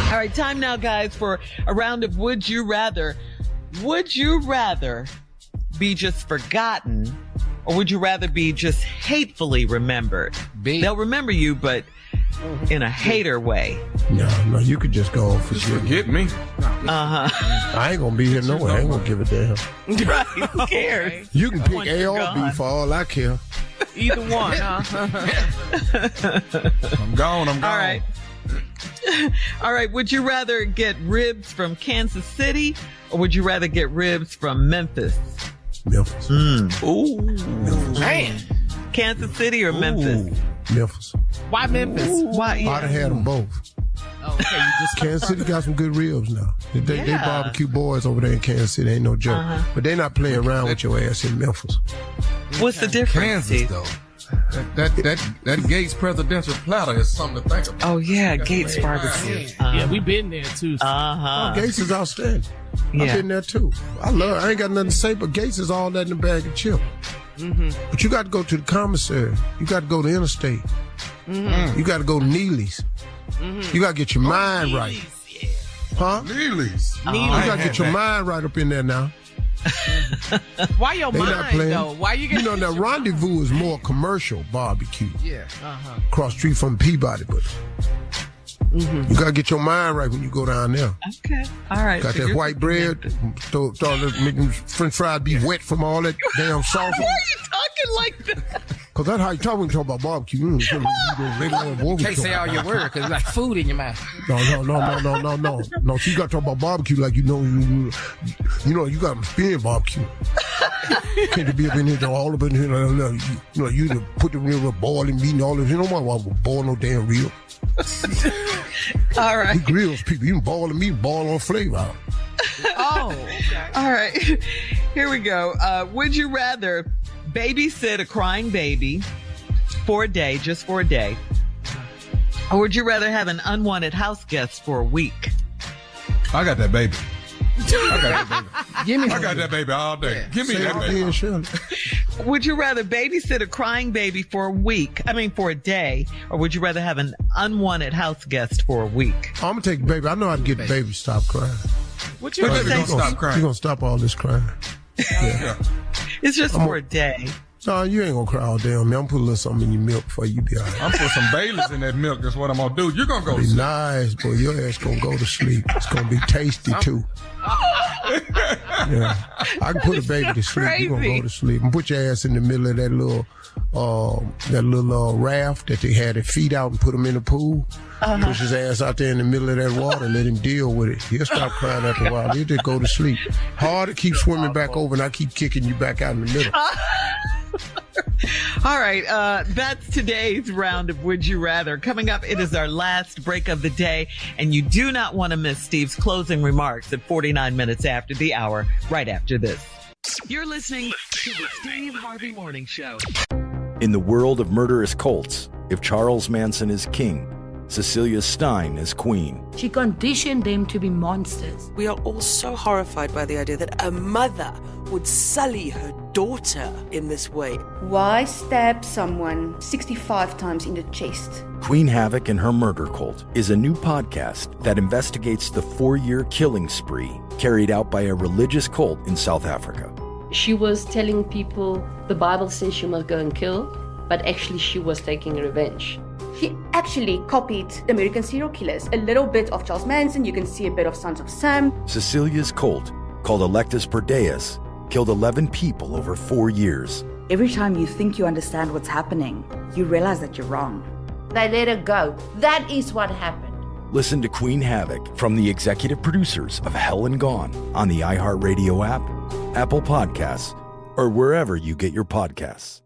All right, time now, guys, for a round of Would You Rather. Would you rather be just forgotten, or would you rather be just hatefully remembered? They'll remember you, but in a hater way. No, you could just go forget me. Uh-huh. I ain't going to be here no way. I ain't going to give a damn. Right, who cares? You can pick A or B for all I care. Either one, huh? I'm gone. All right. All right. Would you rather get ribs from Kansas City, or would you rather get ribs from Memphis? Memphis. Ooh. Memphis. Man. Kansas City or Memphis? Memphis. Why Memphis? Why? Yeah. I'd have had them both. Oh, okay. You just Kansas City got some good ribs now. They barbecue boys over there in Kansas City. Ain't no joke. Uh-huh. But they not playing around with your ass in Memphis. What's the difference? Kansas, though. That Gates presidential platter is something to think about. Oh, yeah, Gates barbecue. Yeah, we been there, too. Uh-huh. Oh, Gates is outstanding. Yeah. I've been there, too. I ain't got nothing to say, but Gates is all that in a bag of chips. Mm-hmm. But you got to go to the commissary. You got to go to Interstate. Mm-hmm. You got to go to Neely's. Mm-hmm. You got to get your mind right. Yeah. Huh? Neely's. You got to get your mind right up in there now. Why your mind, though? Why you know, that Rendezvous is more commercial barbecue. Yeah. Cross street from Peabody, but you got to get your mind right when you go down there. Okay. All right. Got that white bread. Start making French fries be wet from all that damn sauce. Why are you talking like that? Because that's how you talk when you talk about barbecue. You can't say all your words because it's like food in your mouth. No. So you got to talk about barbecue like you know you got to spin barbecue. Can't be up in here, all up in here. You put the real boiling meat and all this. You don't want to boil no damn real. All right. We grills people. You can boil the meat, boil on flavor. Oh. Okay. All right. Here we go. Would you rather babysit a crying baby for a day, just for a day, or would you rather have an unwanted house guest for a week? I got that baby. I got that baby all day. Yeah. Give me that baby. Would you rather babysit a crying baby for a day, or would you rather have an unwanted house guest for a week? I'm going to take the baby. I know how to get the baby to stop crying. What you going to stop crying? You're going to stop all this crying. Yeah. It's just for a day. No, you ain't going to cry all day on me. I'm going to put a little something in your milk before you be all right. I'm putting some Baileys in that milk. That's what I'm going to do. You're going to go to sleep. Nice, boy. Your ass going to go to sleep. It's going to be tasty, too. Yeah. I can put a baby to sleep. You're going to go to sleep. And put your ass in the middle of that little raft that they had their feet out and put him in the pool. Uh-huh. Push his ass out there in the middle of that water and let him deal with it. He'll stop crying after a while. He'll just go to sleep. Hard to keep swimming back over and I keep kicking you back out in the middle. All right, that's today's round of Would You Rather. Coming up, it is our last break of the day, and you do not want to miss Steve's closing remarks at 49 minutes after the hour, right after this. You're listening to the Steve Harvey Morning Show. In the world of murderous cults, if Charles Manson is king, Cecilia Stein is queen. She conditioned them to be monsters. We are all so horrified by the idea that a mother would sully her daughter in this way. Why stab someone 65 times in the chest? Queen Havoc and Her Murder Cult is a new podcast that investigates the 4-year killing spree carried out by a religious cult in South Africa. She was telling people the Bible says you must go and kill, but actually she was taking revenge. She actually copied American serial killers. A little bit of Charles Manson, you can see a bit of Sons of Sam. Cecilia's cult, called Electus per Deus, killed 11 people over 4 years. Every time you think you understand what's happening, you realize that you're wrong. They let her go. That is what happened. Listen to Queen Havoc from the executive producers of Hell and Gone on the iHeartRadio app, Apple Podcasts, or wherever you get your podcasts.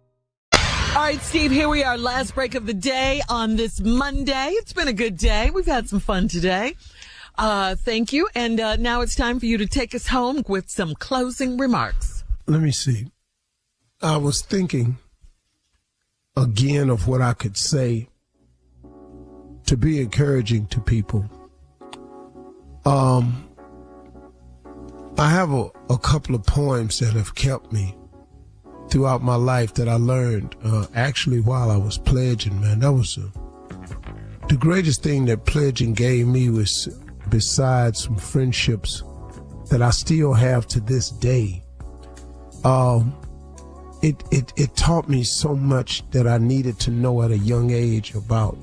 All right, Steve, here we are, last break of the day on this Monday. It's been a good day. We've had some fun today. Thank you. And now it's time for you to take us home with some closing remarks. Let me see. I was thinking again of what I could say to be encouraging to people. I have a couple of poems that have kept me throughout my life that I learned actually while I was pledging, man. That was the greatest thing that pledging gave me, was besides some friendships that I still have to this day. It taught me so much that I needed to know at a young age about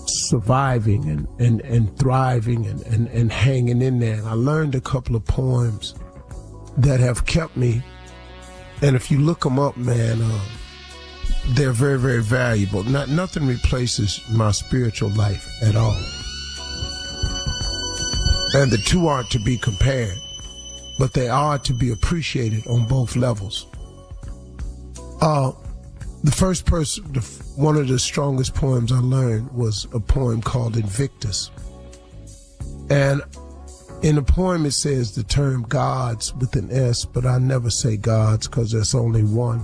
surviving and thriving and hanging in there. And I learned a couple of poems that have kept me. And if you look them up, man, they're very, very valuable. Nothing replaces my spiritual life at all. And the two aren't to be compared, but they are to be appreciated on both levels. The first person, one of the strongest poems I learned was a poem called Invictus. And in the poem, it says the term gods with an S, but I never say gods because there's only one.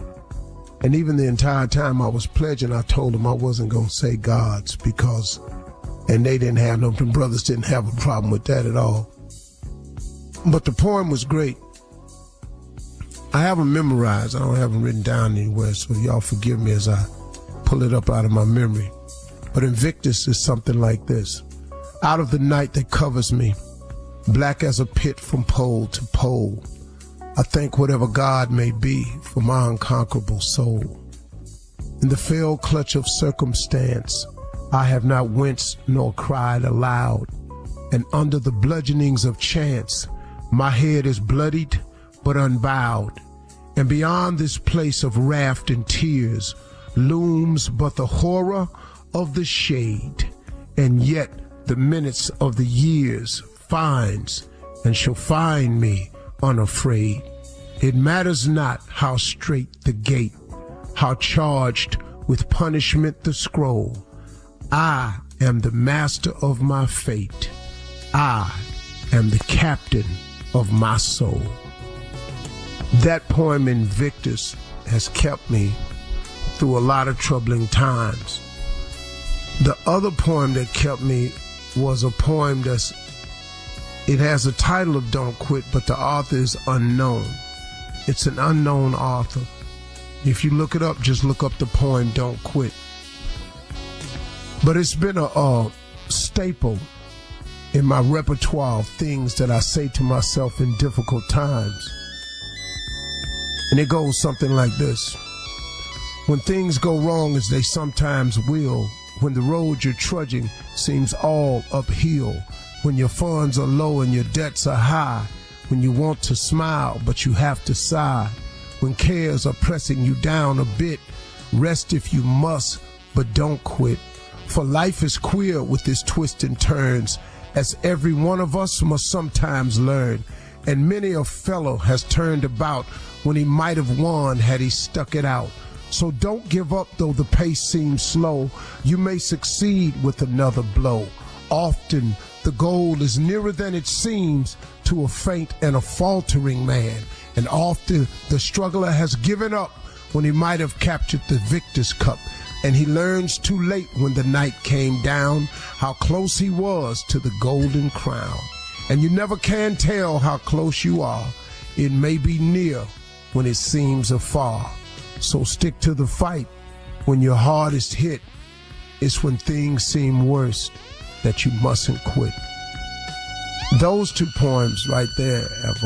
And even the entire time I was pledging, I told them I wasn't going to say gods because, and they didn't have them, the brothers didn't have a problem with that at all. But the poem was great. I have them memorized. I don't have them written down anywhere, so y'all forgive me as I pull it up out of my memory. But Invictus is something like this. Out of the night that covers me, black as a pit from pole to pole, I thank whatever God may be for my unconquerable soul. In the fell clutch of circumstance, I have not winced nor cried aloud, and under the bludgeonings of chance, my head is bloodied but unbowed, and beyond this place of wrath and tears looms but the horror of the shade, and yet the minutes of the years finds and shall find me unafraid. It matters not how straight the gate, how charged with punishment the scroll. I am the master of my fate. I am the captain of my soul. That poem Invictus has kept me through a lot of troubling times. The other poem that kept me was a poem it has a title of Don't Quit, but the author is unknown. It's an unknown author. If you look it up, just look up the poem Don't Quit. But it's been a staple in my repertoire of things that I say to myself in difficult times. And it goes something like this. When things go wrong, as they sometimes will, when the road you're trudging seems all uphill, when your funds are low and your debts are high, when you want to smile but you have to sigh, when cares are pressing you down a bit, rest if you must, but don't quit. For life is queer with its twists and turns, as every one of us must sometimes learn, and many a fellow has turned about when he might have won had he stuck it out. So don't give up though the pace seems slow. You may succeed with another blow. Often the goal is nearer than it seems to a faint and a faltering man. And often the struggler has given up when he might have captured the victor's cup. And he learns too late when the night came down how close he was to the golden crown. And you never can tell how close you are. It may be near when it seems afar. So stick to the fight. When your heart is hit, it's when things seem worst that you mustn't quit. Those two poems right there have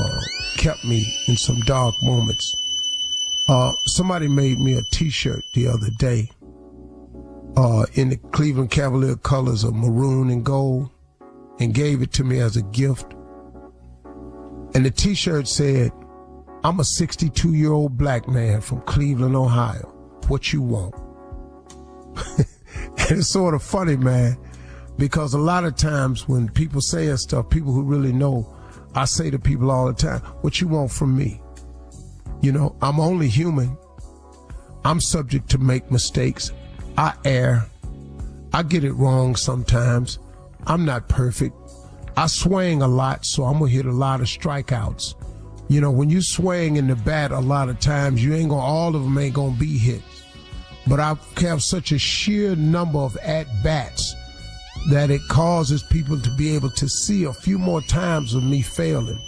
kept me in some dark moments. Somebody made me a t-shirt the other day in the Cleveland Cavalier colors of maroon and gold and gave it to me as a gift. And the t-shirt said, "I'm a 62-year-old black man from Cleveland, Ohio. What you want?" And it's sort of funny, man, because a lot of times when people say stuff, people who really know, I say to people all the time, "What you want from me?" You know, I'm only human. I'm subject to make mistakes. I err. I get it wrong sometimes. I'm not perfect. I swing a lot, so I'm going to hit a lot of strikeouts. You know, when you swing in the bat a lot of times, all of them ain't going to be hits. But I have such a sheer number of at-bats that it causes people to be able to see a few more times of me failing.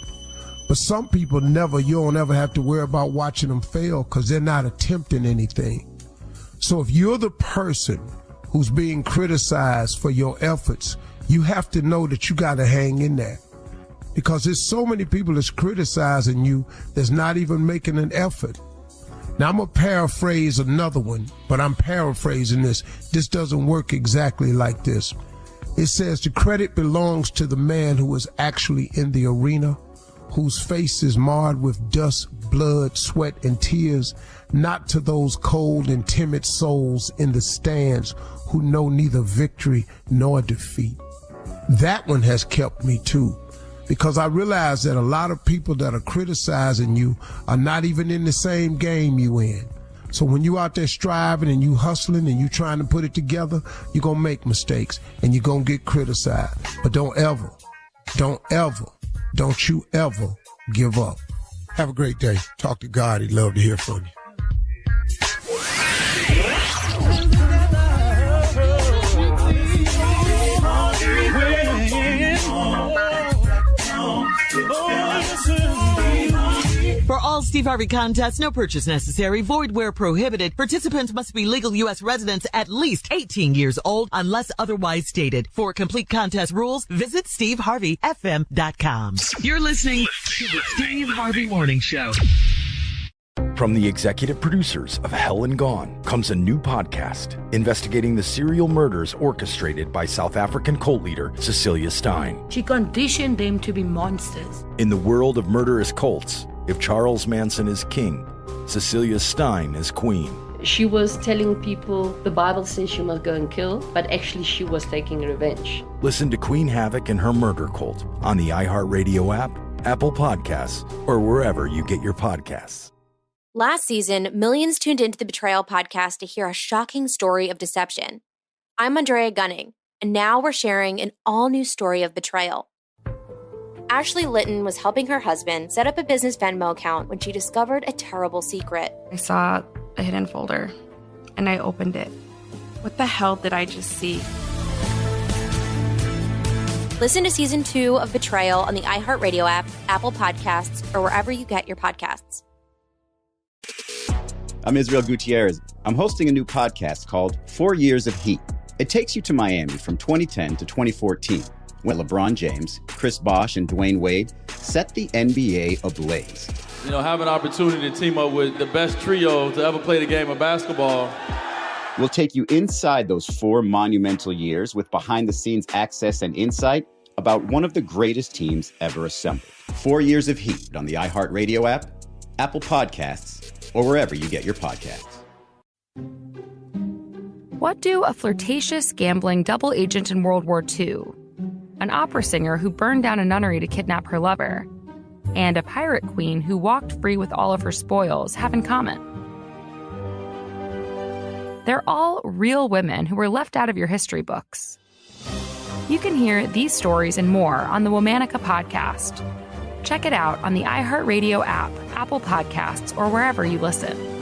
But some people you don't ever have to worry about watching them fail because they're not attempting anything. So if you're the person who's being criticized for your efforts, you have to know that you got to hang in there. Because there's so many people that's criticizing you that's not even making an effort. Now, I'm going to paraphrase another one, but I'm paraphrasing this. This doesn't work exactly like this. It says the credit belongs to the man who is actually in the arena, whose face is marred with dust, blood, sweat, and tears, not to those cold and timid souls in the stands who know neither victory nor defeat. That one has kept me too, because I realize that a lot of people that are criticizing you are not even in the same game you in. So when you out there striving and you hustling and you trying to put it together, you're going to make mistakes and you're going to get criticized. But don't you ever give up. Have a great day. Talk to God. He'd love to hear from you. For all Steve Harvey contests, no purchase necessary, void where prohibited. Participants must be legal U.S. residents at least 18 years old unless otherwise stated. For complete contest rules, visit SteveHarveyFM.com. You're listening to the Steve Harvey Morning Show. From the executive producers of Hell and Gone comes a new podcast investigating the serial murders orchestrated by South African cult leader Cecilia Stein. She conditioned them to be monsters. In the world of murderous cults, if Charles Manson is king, Cecilia Stein is queen. She was telling people the Bible says she must go and kill, but actually she was taking revenge. Listen to Queen Havoc and her murder cult on the iHeartRadio app, Apple Podcasts, or wherever you get your podcasts. Last season, millions tuned into the Betrayal podcast to hear a shocking story of deception. I'm Andrea Gunning, and now we're sharing an all-new story of betrayal. Ashley Litton was helping her husband set up a business Venmo account when she discovered a terrible secret. I saw a hidden folder, and I opened it. What the hell did I just see? Listen to Season 2 of Betrayal on the iHeartRadio app, Apple Podcasts, or wherever you get your podcasts. I'm Israel Gutierrez. I'm hosting a new podcast called 4 Years of Heat. It takes you to Miami from 2010 to 2014, when LeBron James, Chris Bosh, and Dwayne Wade set the NBA ablaze. You know, have an opportunity to team up with the best trio to ever play the game of basketball. We'll take you inside those 4 monumental years with behind-the-scenes access and insight about one of the greatest teams ever assembled. 4 Years of Heat on the iHeartRadio app, Apple Podcasts, or wherever you get your podcasts. What do a flirtatious, gambling double agent in World War II, an opera singer who burned down a nunnery to kidnap her lover, and a pirate queen who walked free with all of her spoils have in common? They're all real women who were left out of your history books. You can hear these stories and more on the Womanica podcast. Check it out on the iHeartRadio app, Apple Podcasts, or wherever you listen.